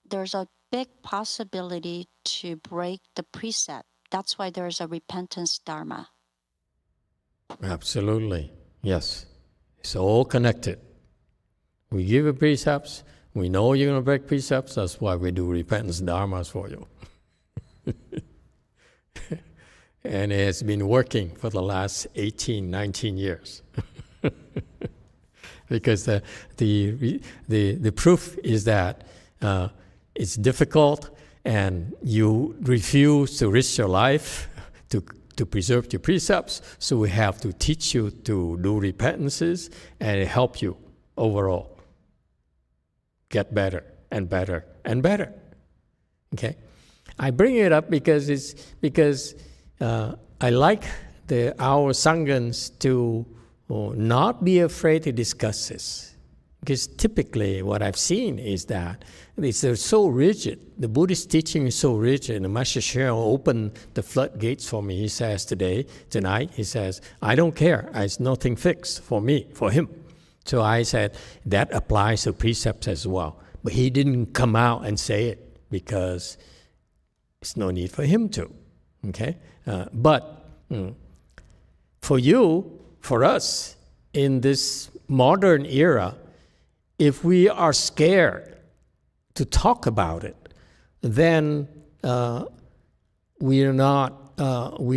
there's a big possibility to break the precept. That's why there's a repentance dharma. Absolutely. Yes. It's all connected. We give you precepts. We know you're going to break precepts. That's why we do repentance dharmas for you. And it has been working for the last 18, 19 years. Because the proof is that it's difficult and you refuse to risk your life to preserve your precepts. So we have to teach you to do repentances and help you overall get better and better and better. Okay? I bring it up because I like our Sanghas to not be afraid to discuss this. Because typically what I've seen is that they're so rigid. The Buddhist teaching is so rigid. And Master Cheryl opened the floodgates for me. He says tonight, he says, I don't care. It's nothing fixed for me, for him. So I said, that applies to precepts as well. But he didn't come out and say it because there's no need for him to. Okay? But for you, for us, in this modern era, if we are scared to talk about it, then we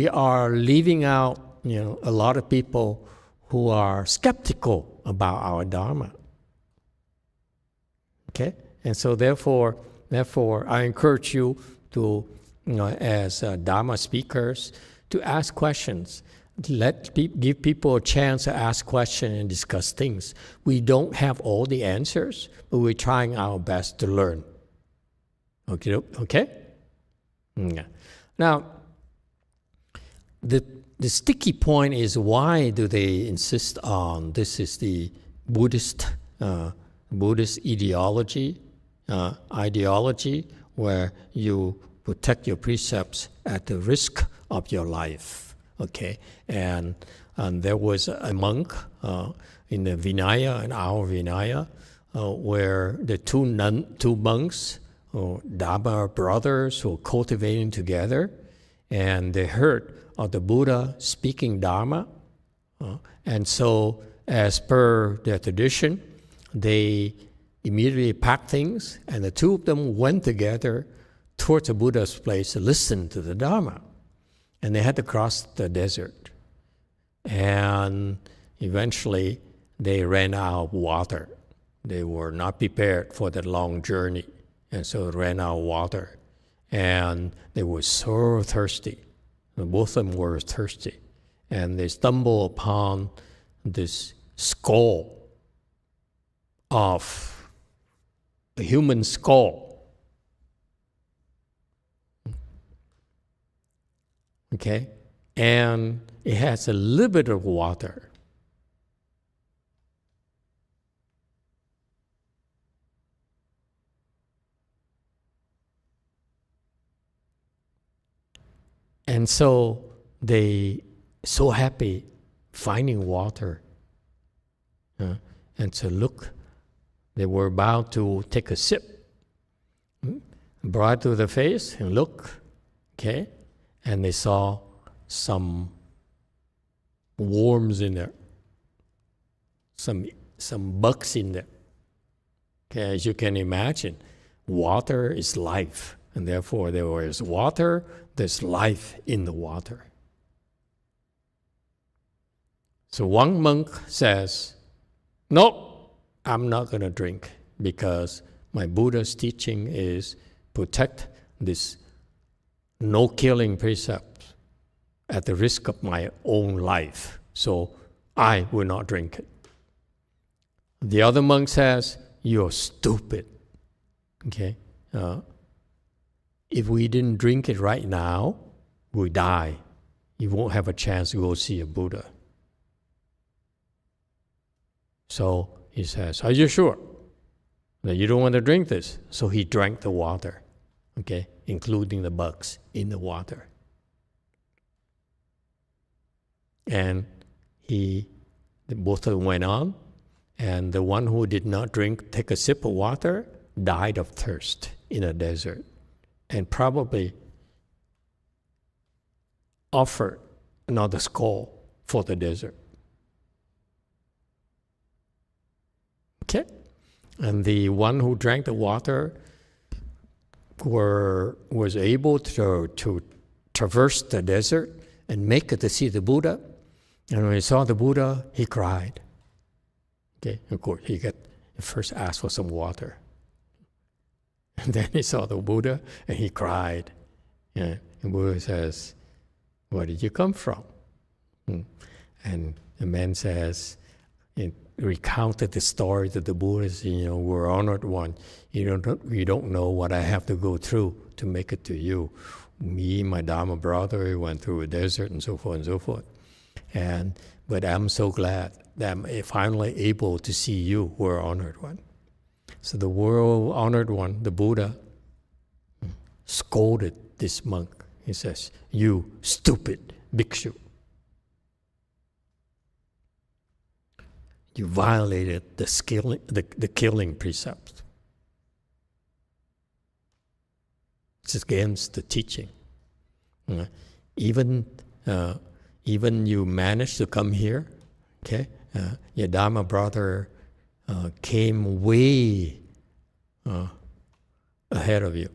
are leaving out, a lot of people who are skeptical about our Dharma. Okay? And so therefore, I encourage you to, as Dharma speakers, to ask questions. Give people a chance to ask questions and discuss things. We don't have all the answers, but we're trying our best to learn. Okay? Yeah. Now, the sticky point is, why do they insist on this is the Buddhist ideology, where you protect your precepts at the risk of your life. Okay, and there was a monk in the Vinaya, in our Vinaya, where the two monks, Dharma brothers, who were cultivating together, and they heard of the Buddha speaking Dharma, and so as per their tradition, they immediately packed things, and the two of them went together towards the Buddha's place to listen to the Dharma. And they had to cross the desert. And eventually, they ran out of water. They were not prepared for that long journey, and so they ran out of water. And they were so thirsty. Both of them were thirsty. And they stumbled upon this skull of a human skull. Okay? And it has a little bit of water. And so they so happy finding water. And so look, they were about to take a sip. Brought to the face and look, okay? And they saw some worms in there, some bugs in there. Okay, as you can imagine, water is life, and therefore there is water, there's life in the water. So one monk says, no, I'm not going to drink, because my Buddha's teaching is protect this no-killing precept at the risk of my own life. So I will not drink it. The other monk says, you're stupid. Okay? if we didn't drink it right now, we die. You won't have a chance to go see a Buddha. So he says, are you sure that you don't want to drink this? So he drank the water, okay, including the bugs in the water. And both of them went on, and the one who did not take a sip of water, died of thirst in a desert, and probably offered another skull for the desert. Okay? And the one who drank the water was able to traverse the desert and make it to see the Buddha. And when he saw the Buddha, he cried. Okay, of course, he first asked for some water. And then he saw the Buddha and he cried. Yeah. And Buddha says, where did you come from? And the man says, it recounted the story that the Buddhas, were honored one. You don't know what I have to go through to make it to you. Me, my Dharma brother, we went through a desert and so forth and so forth. But I'm so glad that I'm finally able to see you, who are honored one. So the world honored one, the Buddha, scolded this monk. He says, you stupid bhikshu. You violated the killing precept. It's against the teaching. Even you managed to come here, okay? Your Dharma brother came way ahead of you.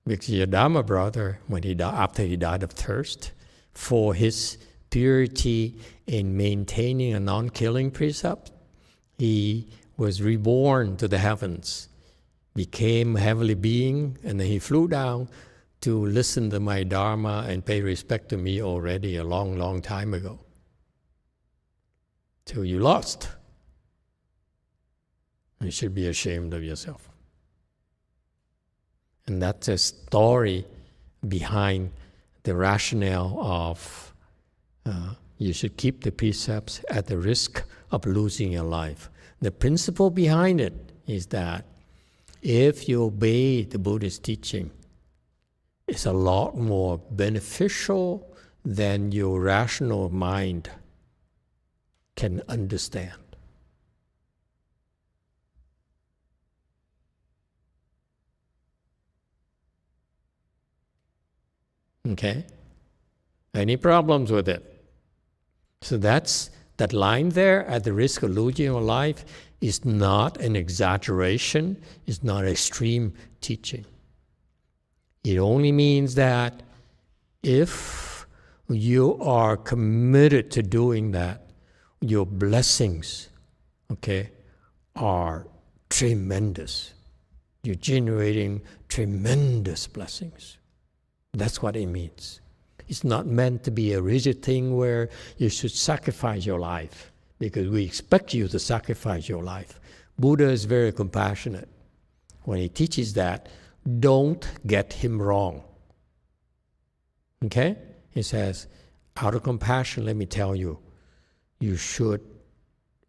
Because your Dharma brother, after he died of thirst, for his purity in maintaining a non-killing precept, he was reborn to the heavens, became a heavenly being, and then he flew down to listen to my Dharma and pay respect to me already a long, long time ago. Till you lost. You should be ashamed of yourself. And that's a story behind the rationale of you should keep the precepts at the risk of losing your life. The principle behind it is that if you obey the Buddhist teaching, it's a lot more beneficial than your rational mind can understand. Okay? Any problems with it? So that line there, at the risk of losing your life, is not an exaggeration, it's not extreme teaching. It only means that if you are committed to doing that, your blessings, okay, are tremendous. You're generating tremendous blessings. That's what it means. It's not meant to be a rigid thing where you should sacrifice your life, because we expect you to sacrifice your life. Buddha is very compassionate. When he teaches that, don't get him wrong. Okay? He says, out of compassion, let me tell you, you should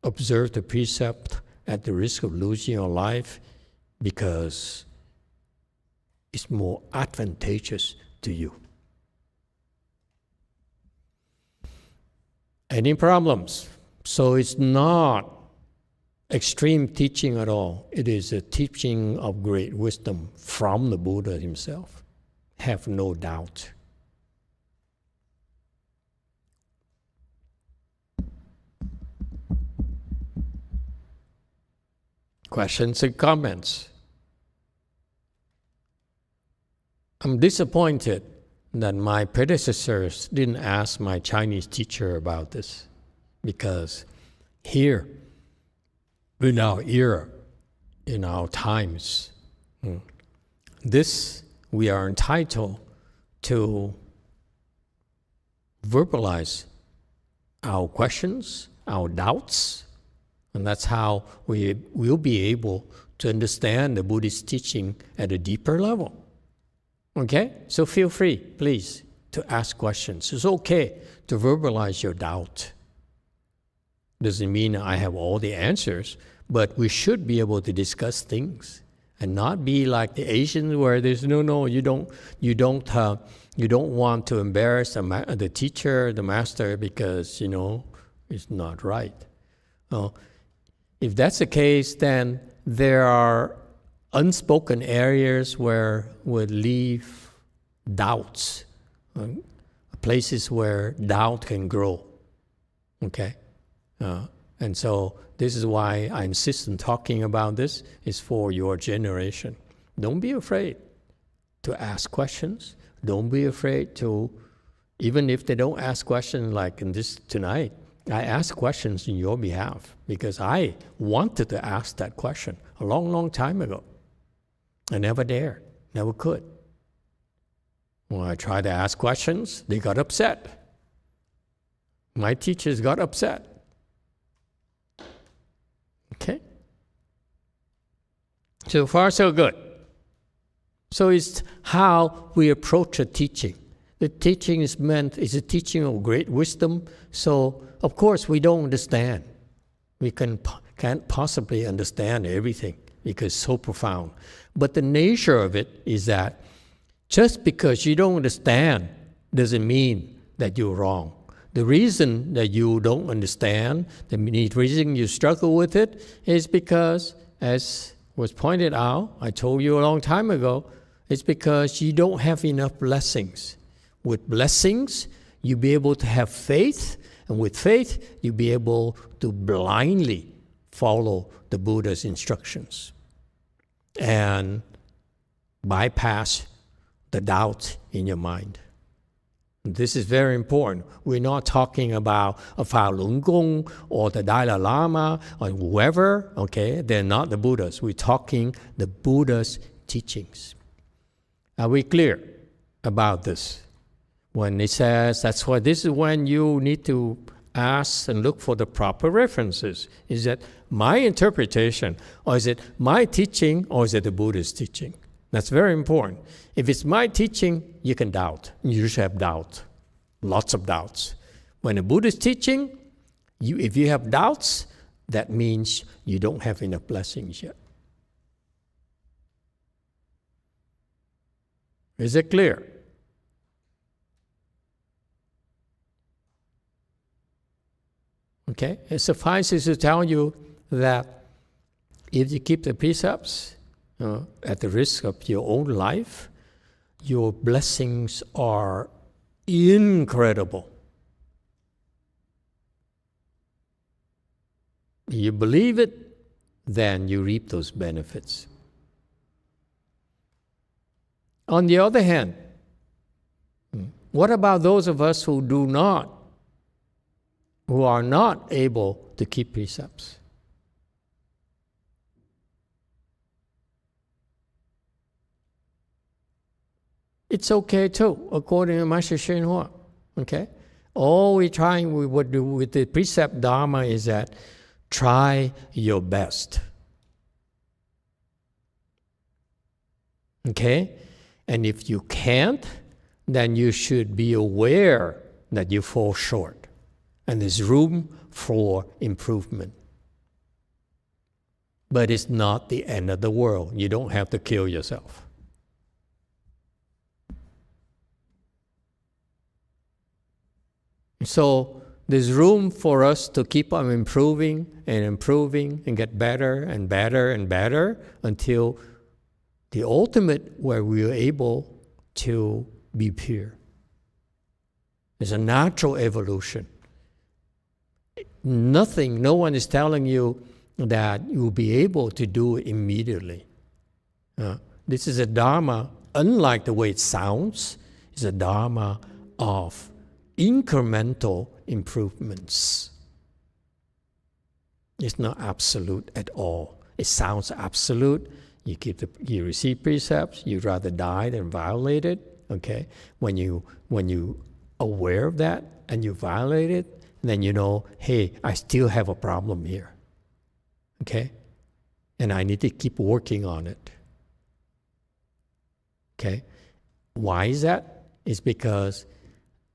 observe the precept at the risk of losing your life because it's more advantageous to you. Any problems? So it's not extreme teaching at all. It is a teaching of great wisdom from the Buddha himself. Have no doubt. Questions and comments? I'm disappointed that my predecessors didn't ask my Chinese teacher about this, because here, in our era, in our times, we are entitled to verbalize our questions, our doubts, and that's how we will be able to understand the Buddhist teaching at a deeper level. Okay? So feel free, please, to ask questions. It's okay to verbalize your doubt. Doesn't mean I have all the answers, but we should be able to discuss things and not be like the Asians where there's you don't want to embarrass the teacher, the master, because it's not right. If that's the case, then there are unspoken areas where would leave doubts, places where doubt can grow. Okay, and so this is why I insist on talking about this. Is for your generation. Don't be afraid to ask questions. Don't be afraid to, even if they don't ask questions like in this tonight. I ask questions in your behalf because I wanted to ask that question a long, long time ago. I never dared, never could. When I tried to ask questions, they got upset. My teachers got upset. Okay? So far, so good. So it's how we approach a teaching. The teaching is a teaching of great wisdom. So, of course, we don't understand. We can't possibly understand everything because it's so profound. But the nature of it is that just because you don't understand doesn't mean that you're wrong. The reason that you don't understand, the reason you struggle with it, is because, as was pointed out, I told you a long time ago, it's because you don't have enough blessings. With blessings, you'll be able to have faith, and with faith, you'll be able to blindly follow the Buddha's instructions and bypass the doubt in your mind. This is very important. We're not talking about a Falun Gong or the Dalai Lama or whoever, okay? They're not the Buddhas. We're talking the Buddha's teachings. Are we clear about this? When it says, that's why this is when you need to ask and look for the proper references. Is that my interpretation, or is it my teaching, or is it the Buddha's teaching? That's very important. If it's my teaching, you can doubt. You should have doubt. Lots of doubts. When a Buddha's teaching, if you have doubts, that means you don't have enough blessings yet. Is it clear? Okay? It suffices to tell you that if you keep the precepts at the risk of your own life, your blessings are incredible. You believe it, then you reap those benefits. On the other hand, what about those of us who are not able to keep precepts? It's okay too, according to Master YongHua. Okay? All we would do with the precept Dharma is that try your best. Okay? And if you can't, then you should be aware that you fall short. And there's room for improvement. But it's not the end of the world. You don't have to kill yourself. So there's room for us to keep on improving and get better and better and better until the ultimate where we are able to be pure. It's a natural evolution. No one is telling you that you'll be able to do it immediately. This is a Dharma, unlike the way it sounds, it's a Dharma of incremental improvements. It's not absolute at all. It sounds absolute. You receive precepts, you'd rather die than violate it. Okay? When you aware of that and you violate it, then you know, hey, I still have a problem here. Okay? And I need to keep working on it. Okay? Why is that? It's because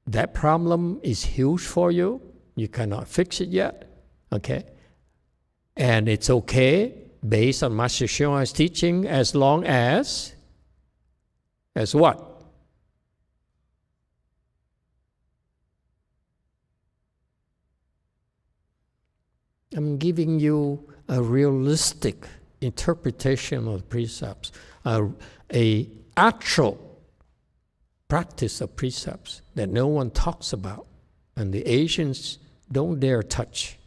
that problem is huge for you. You cannot fix it yet. Okay? And it's okay based on Master Hsu's teaching as long as what? I'm giving you a realistic interpretation of precepts, a actual practice of precepts that no one talks about, and the Asians don't dare touch.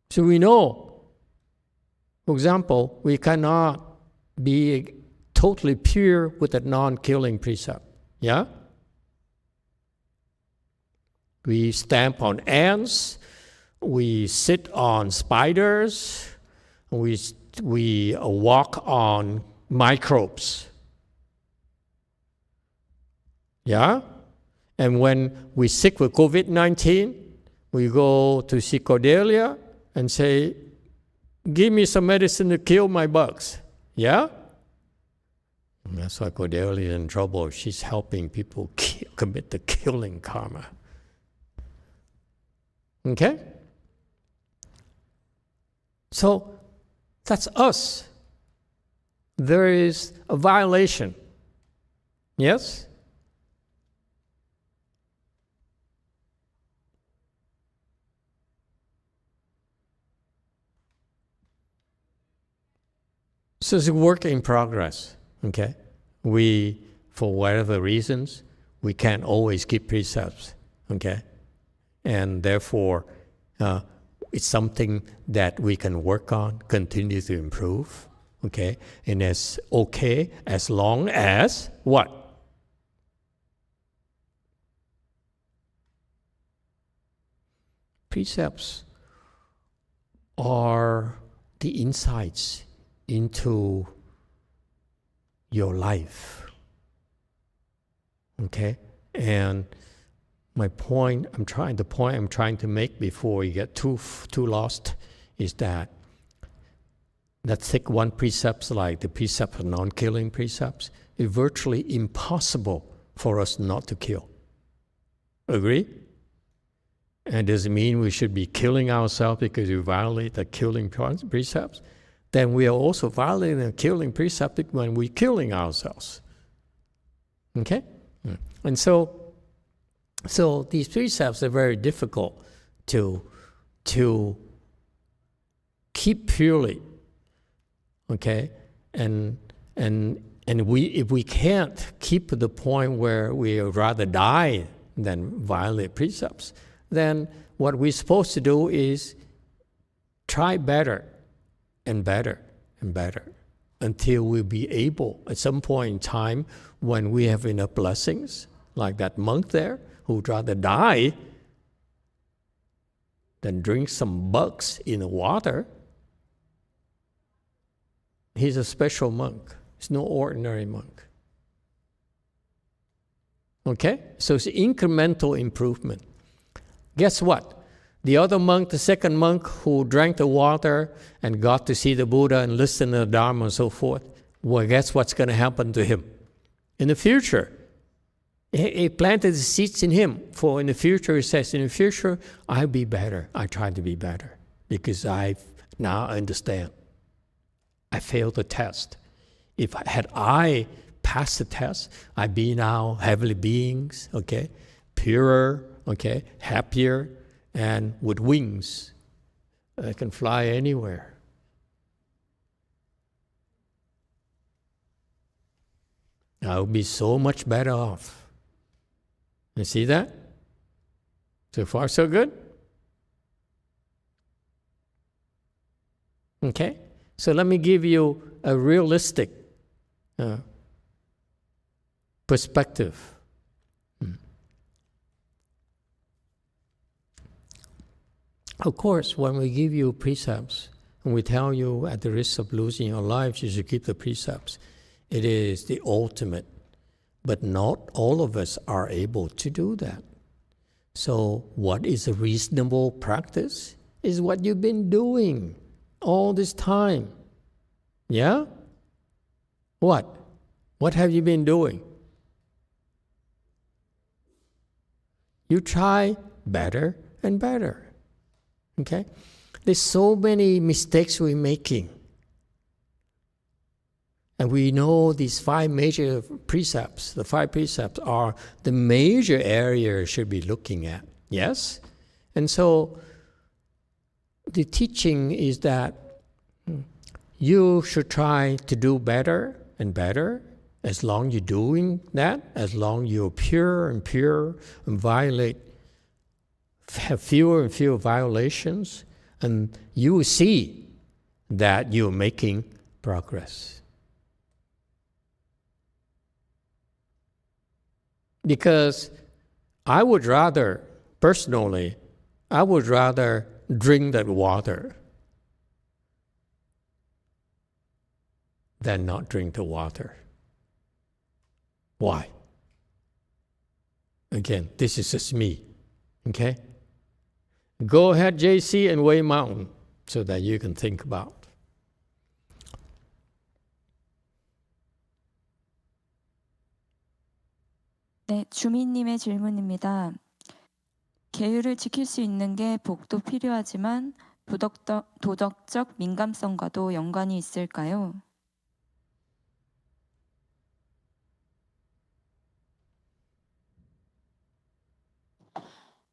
So we know, for example, we cannot be totally pure with a non-killing precept. Yeah? We stamp on ants, we sit on spiders, we walk on microbes. Yeah? And when we're sick with COVID-19, we go to psychedelia and say, give me some medicine to kill my bugs. Yeah? And that's why Cordelia is in trouble. She's helping people commit the killing karma. Okay? So, that's us. There is a violation. Yes? So it's a work in progress. Okay? We, for whatever reasons, we can't always keep precepts. Okay? And therefore, it's something that we can work on, continue to improve, okay? And it's okay as long as what? Precepts are the insights into your life, okay? And the point I'm trying to make before you get too lost is that let's take one precept like the precept of non-killing precepts. It's virtually impossible for us not to kill. Agree? And does it mean we should be killing ourselves because we violate the killing precepts? Then we are also violating the killing precept when we're killing ourselves. Okay? And so these precepts are very difficult to keep purely, okay? And if we can't keep to the point where we would rather die than violate precepts, then what we're supposed to do is try better and better and better until we'll be able, at some point in time, when we have enough blessings, like that monk there, who'd rather die than drink some bugs in the water. He's a special monk. He's no ordinary monk. Okay? So it's incremental improvement. Guess what? The other monk, the second monk who drank the water and got to see the Buddha and listen to the Dharma and so forth, well, guess what's going to happen to him? In the future, he planted the seeds in him. For in the future, he says, in the future, I'll be better. I try to be better because I now understand. I failed the test. Had I passed the test, I'd be now heavenly beings, okay, purer, okay, happier, and with wings. I can fly anywhere. I would be so much better off. You see that? So far, so good? Okay? So let me give you a realistic perspective. Of course, when we give you precepts, and we tell you at the risk of losing your life, you should keep the precepts, it is the ultimate. But not all of us are able to do that. So what is a reasonable practice? Is what you've been doing all this time. Yeah? What? What have you been doing? You try better and better. Okay? There's so many mistakes we're making. And we know these 5 major precepts. The 5 precepts are the major areas should be looking at. Yes? And so the teaching is that you should try to do better and better. As long you're doing that, as long you're pure and have fewer and fewer violations, and you will see that you're making progress. Because I would rather, personally, drink that water than not drink the water. Why? Again, this is just me, okay? Go ahead, JC, and weigh mountain so that you can think about. 네, 주민님의 질문입니다. 계율을 지킬 수 있는 게 복도 필요하지만 도덕적 민감성과도 연관이 있을까요?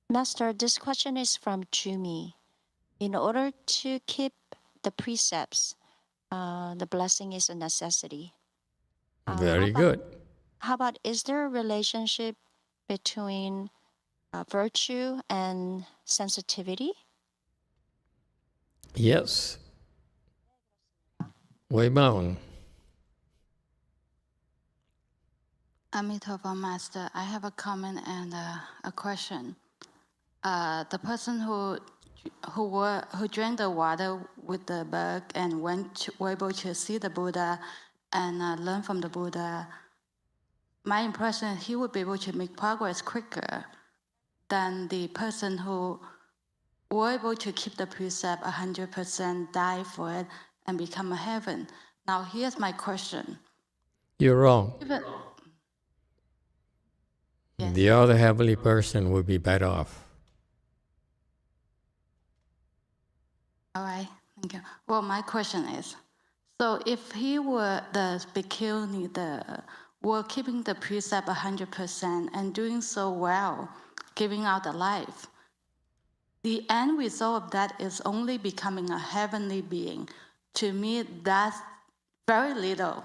Master, this question is from Jumi. In order to keep the precepts, the blessing is a necessity. Very good. How about, is there a relationship between virtue and sensitivity? Yes. Way mountain. Emitofuo, Master, I have a comment and a question. The person who drank the water with the bug and were able to see the Buddha and learn from the Buddha, my impression is he would be able to make progress quicker than the person who were able to keep the precept 100%, die for it, and become a heaven. Now, here's my question. You're wrong. Yes. The other heavenly person would be better off. All right, thank you. Well, my question is, so if he were the bhikkhuni, were keeping the precept 100% and doing so well, giving out the life, the end result of that is only becoming a heavenly being. To me, that's very little.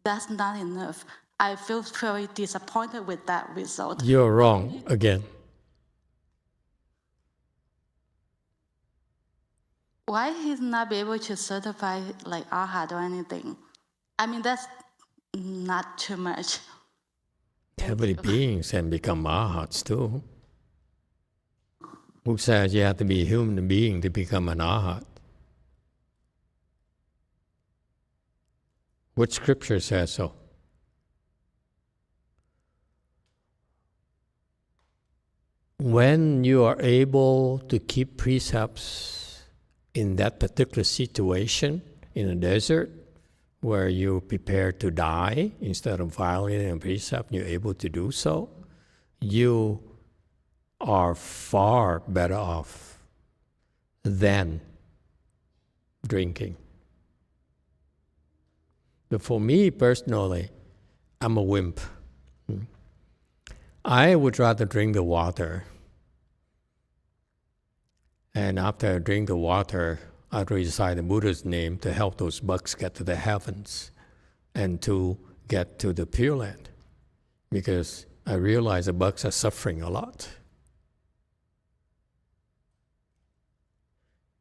That's not enough. I feel very disappointed with that result. You're wrong again. Why he's not be able to certify like Arhat or anything? I mean, that's not too much. Heavenly beings can become arhats too. Who says you have to be a human being to become an arhat? Which scripture says so? When you are able to keep precepts in that particular situation, in a desert, where you prepare to die instead of violating a precept, you're able to do so, you are far better off than drinking. But for me personally, I'm a wimp. I would rather drink the water. And after I drink the water, I'd recite the Buddha's name to help those bugs get to the heavens and to get to the Pure Land. Because I realize the bugs are suffering a lot.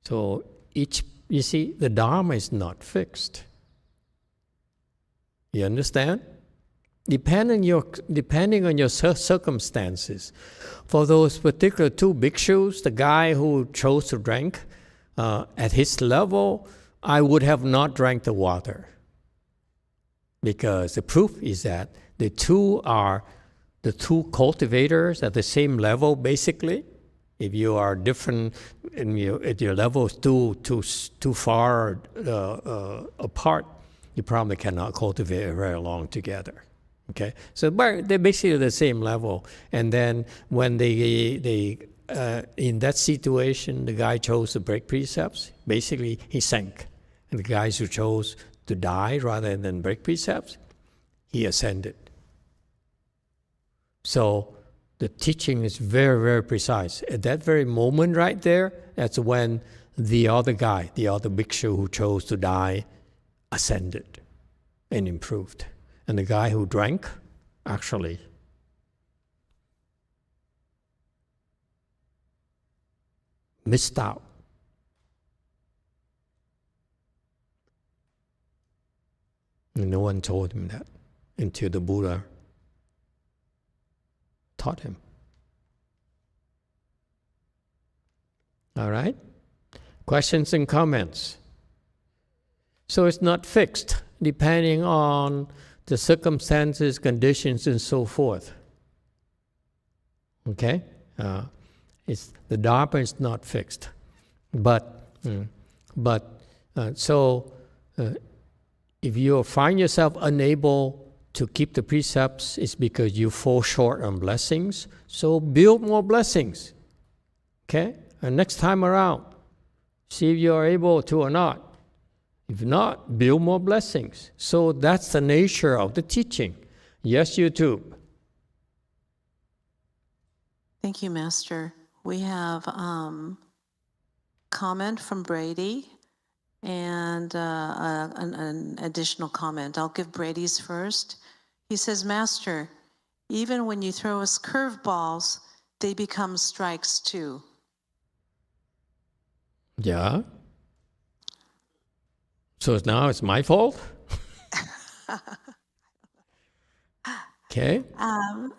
So you see, the Dharma is not fixed. You understand? Depending on your circumstances. For those particular 2 bhikshus, the guy who chose to drink, at his level, I would have not drank the water. Because the proof is that the two cultivators at the same level, basically. If you are different, and your level is too far apart, you probably cannot cultivate it very long together. Okay, so they're basically the same level. And then when they in that situation, the guy chose to break precepts. Basically, he sank, and the guys who chose to die rather than break precepts, he ascended. So the teaching is very, very precise. At that very moment right there, that's when the other guy, the other bhikshu who chose to die, ascended and improved. And the guy who drank actually missed out. And no one told him that until the Buddha taught him. All right? Questions and comments? So it's not fixed, depending on the circumstances, conditions, and so forth. Okay? The Dharma is not fixed. If you find yourself unable to keep the precepts, it's because you fall short on blessings. So build more blessings. Okay? And next time around, see if you're able to or not. If not, build more blessings. So that's the nature of the teaching. Yes, YouTube. Thank you, Master. We have comment from Brady and an additional comment. I'll give Brady's first. He says, Master, even when you throw us curveballs, they become strikes too. Yeah. So now it's my fault? Okay.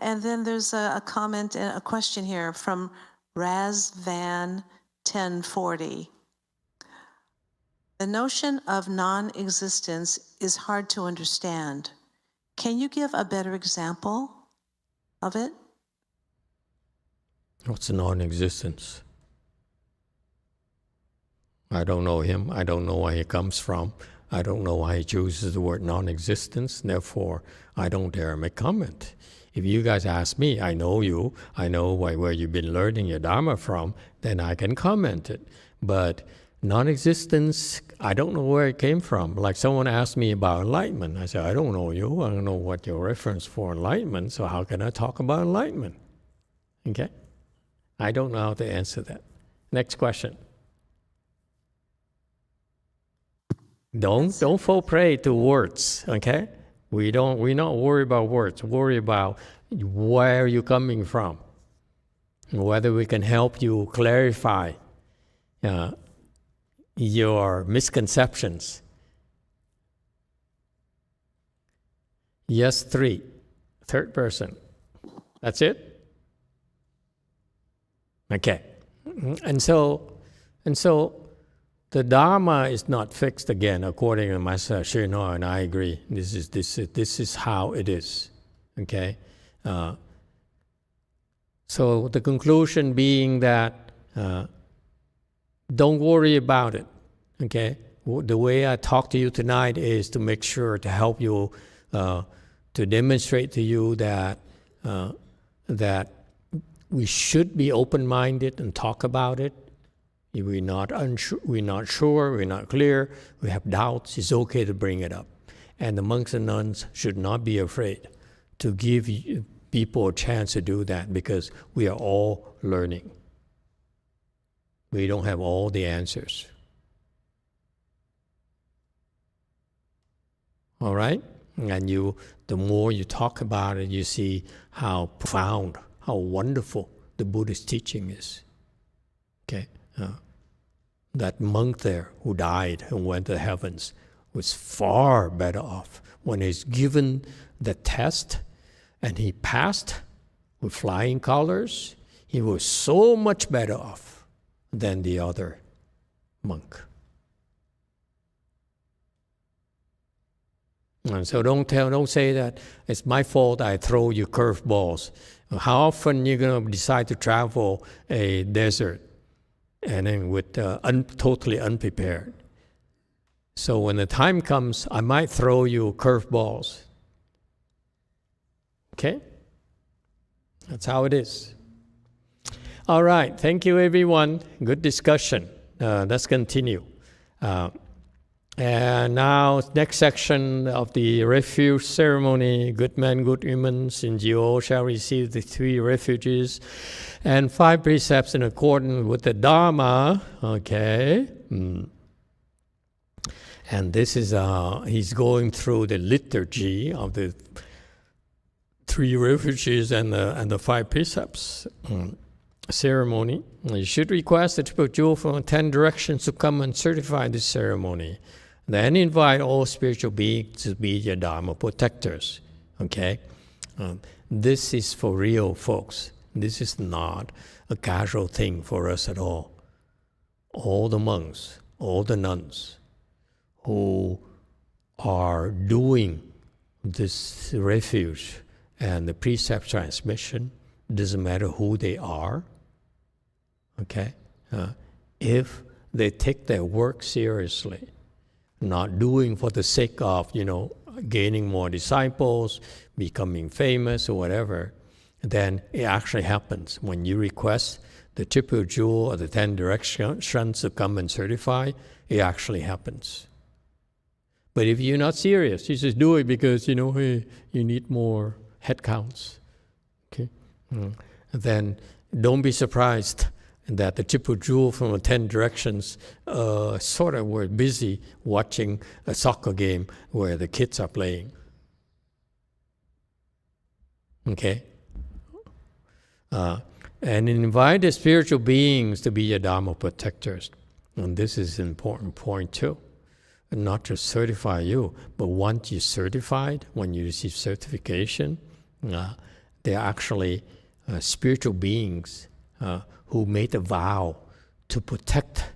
And then there's a comment, a question here from Raz Van 1040. The notion of non-existence is hard to understand. Can you give a better example of it? What's non-existence? I don't know him. I don't know where he comes from. I don't know why he chooses the word non-existence. Therefore, I don't dare make comment. If you guys ask me, I know you, I know where you've been learning your Dharma from, then I can comment it. But non-existence, I don't know where it came from. Like someone asked me about enlightenment. I said, I don't know you. I don't know what your reference for enlightenment, so how can I talk about enlightenment? Okay? I don't know how to answer that. Next question. Don't fall prey to words, okay? We're not worried about words. Worry about where you're coming from, whether we can help you clarify your misconceptions. Yes, 3. Third person. That's it? Okay. And so the Dharma is not fixed again, according to Master Shino, and I agree. This is how it is. Okay. So the conclusion being that don't worry about it. Okay. The way I talk to you tonight is to make sure to help you to demonstrate to you that that we should be open-minded and talk about it. If we're not sure, we're not clear, we have doubts, it's okay to bring it up. And the monks and nuns should not be afraid to give people a chance to do that, because we are all learning. We don't have all the answers. All right? And the more you talk about it, you see how profound, how wonderful the Buddhist teaching is. Okay? That monk there who died and went to the heavens was far better off. When he's given the test and he passed with flying colors, he was so much better off than the other monk. And so don't say that it's my fault I throw you curveballs. How often you're going to decide to travel a desert and then with totally unprepared? So when the time comes, I might throw you curveballs. Okay? That's how it is. All right. Thank you, everyone. Good discussion. Let's continue. And now, next section of the refuge ceremony. Good men, good women, since you all shall receive the 3 refuges and 5 precepts in accordance with the Dharma. Okay. And this is, he's going through the liturgy of the 3 refuges and the 5 precepts ceremony. You should request the triple jewel from 10 directions to come and certify this ceremony. Then invite all spiritual beings to be your Dharma protectors. Okay? This is for real, folks. This is not a casual thing for us at all. All the monks, all the nuns who are doing this refuge and the precept transmission, doesn't matter who they are, okay? If they take their work seriously, not doing for the sake of, gaining more disciples, becoming famous or whatever, then it actually happens. When you request the triple jewel or the 10 directions to come and certify, it actually happens. But if you're not serious, you just do it because, hey, you need more head counts. Okay? Then don't be surprised that the triple jewel from the 10 directions sort of were busy watching a soccer game where the kids are playing. Okay? And invite the spiritual beings to be your Dharma protectors. And this is an important point too. And not to certify you, but once you're certified, when you receive certification, they're actually spiritual beings who made a vow to protect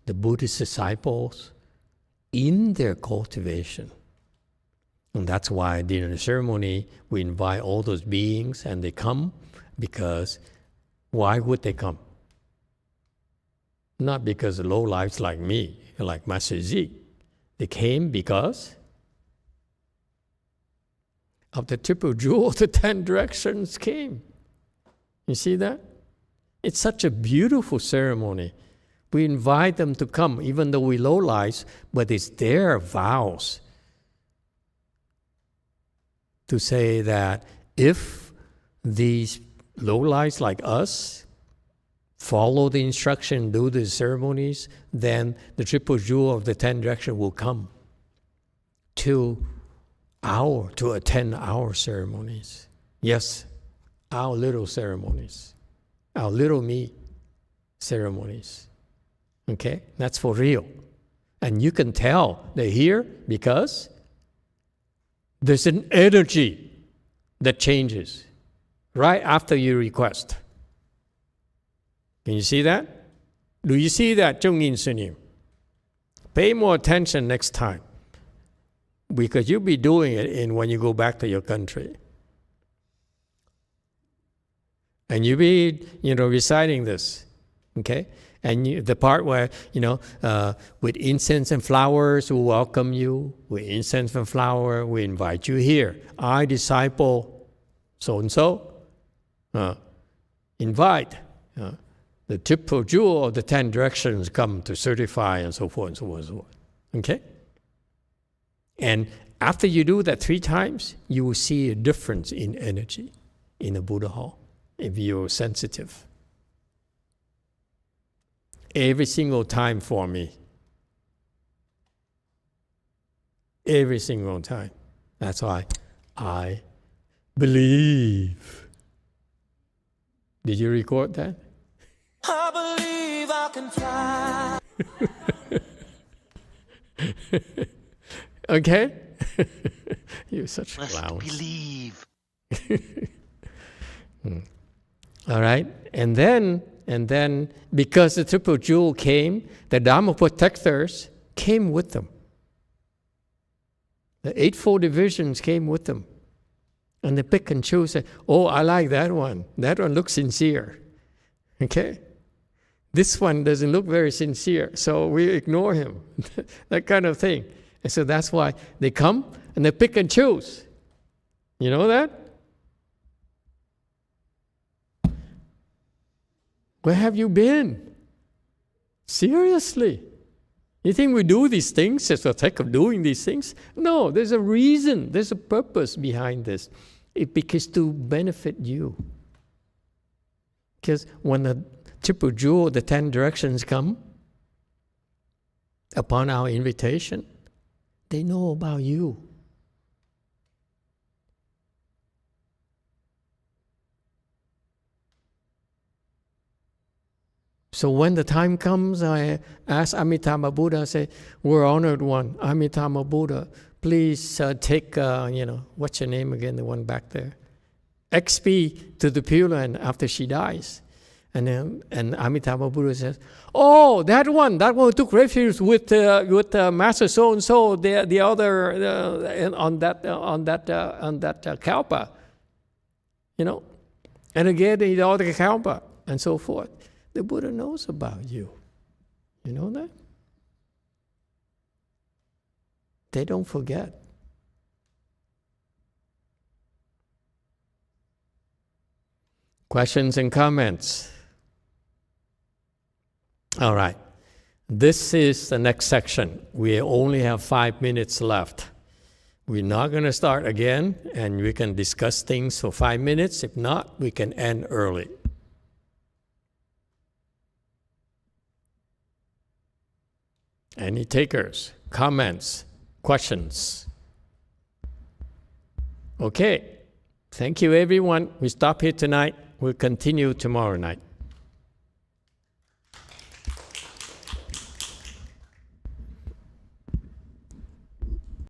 the Buddhist disciples in their cultivation. And that's why during the ceremony, we invite all those beings and they come, because why would they come? Not because of low-lives like me, like Master Z. They came because of the triple jewel, the 10 directions came. You see that? It's such a beautiful ceremony. We invite them to come, even though we low lives, but it's their vows to say that if these low lives like us follow the instruction, do the ceremonies, then the triple jewel of the 10 directions will come to attend our ceremonies. Yes, our little ceremonies. Our little me ceremonies. Okay? That's for real. And you can tell they're here because there's an energy that changes right after you request. Can you see that? Do you see that, Zhongyin Sunim? Pay more attention next time, because you'll be doing it when you go back to your country. And you be, reciting this, okay? And the part where, with incense and flowers, we welcome you. With incense and flower, we invite you here. I, disciple so-and-so, invite the triple jewel of the 10 directions come to certify, and so forth and so forth and so forth. Okay? And after you do that 3 times, you will see a difference in energy in the Buddha hall, if you're sensitive. Every single time for me. Every single time. That's why I believe. Did you record that? I believe I can fly. Okay? You're such Must clowns. believe. All right? And then, because the triple jewel came, the Dharma protectors came with them. The Eightfold Divisions came with them. And they pick and choose. Oh, I like that one. That one looks sincere. Okay? This one doesn't look very sincere, so we ignore him. That kind of thing. And so that's why they come and they pick and choose. You know that? Where have you been? Seriously? You think we do these things just for the sake of doing these things? No, there's a reason, there's a purpose behind this. Because to benefit you. Because when the triple jewel, the 10 directions come upon our invitation, they know about you. So when the time comes, I ask Amitabha Buddha, I say, we're honored one, Amitabha Buddha, please take, what's your name again, the one back there? XP to the Pure Land after she dies. And Amitabha Buddha says, oh, that one who took refuge with Master so and so, the other on that kalpa, and again the other kalpa, and so forth. The Buddha knows about you. You know that? They don't forget. Questions and comments? All right. This is the next section. We only have 5 minutes left. We're not going to start again, and we can discuss things for 5 minutes. If not, we can end early. Any takers, comments, questions? Okay. Thank you, everyone. We stop here tonight. We'll continue tomorrow night.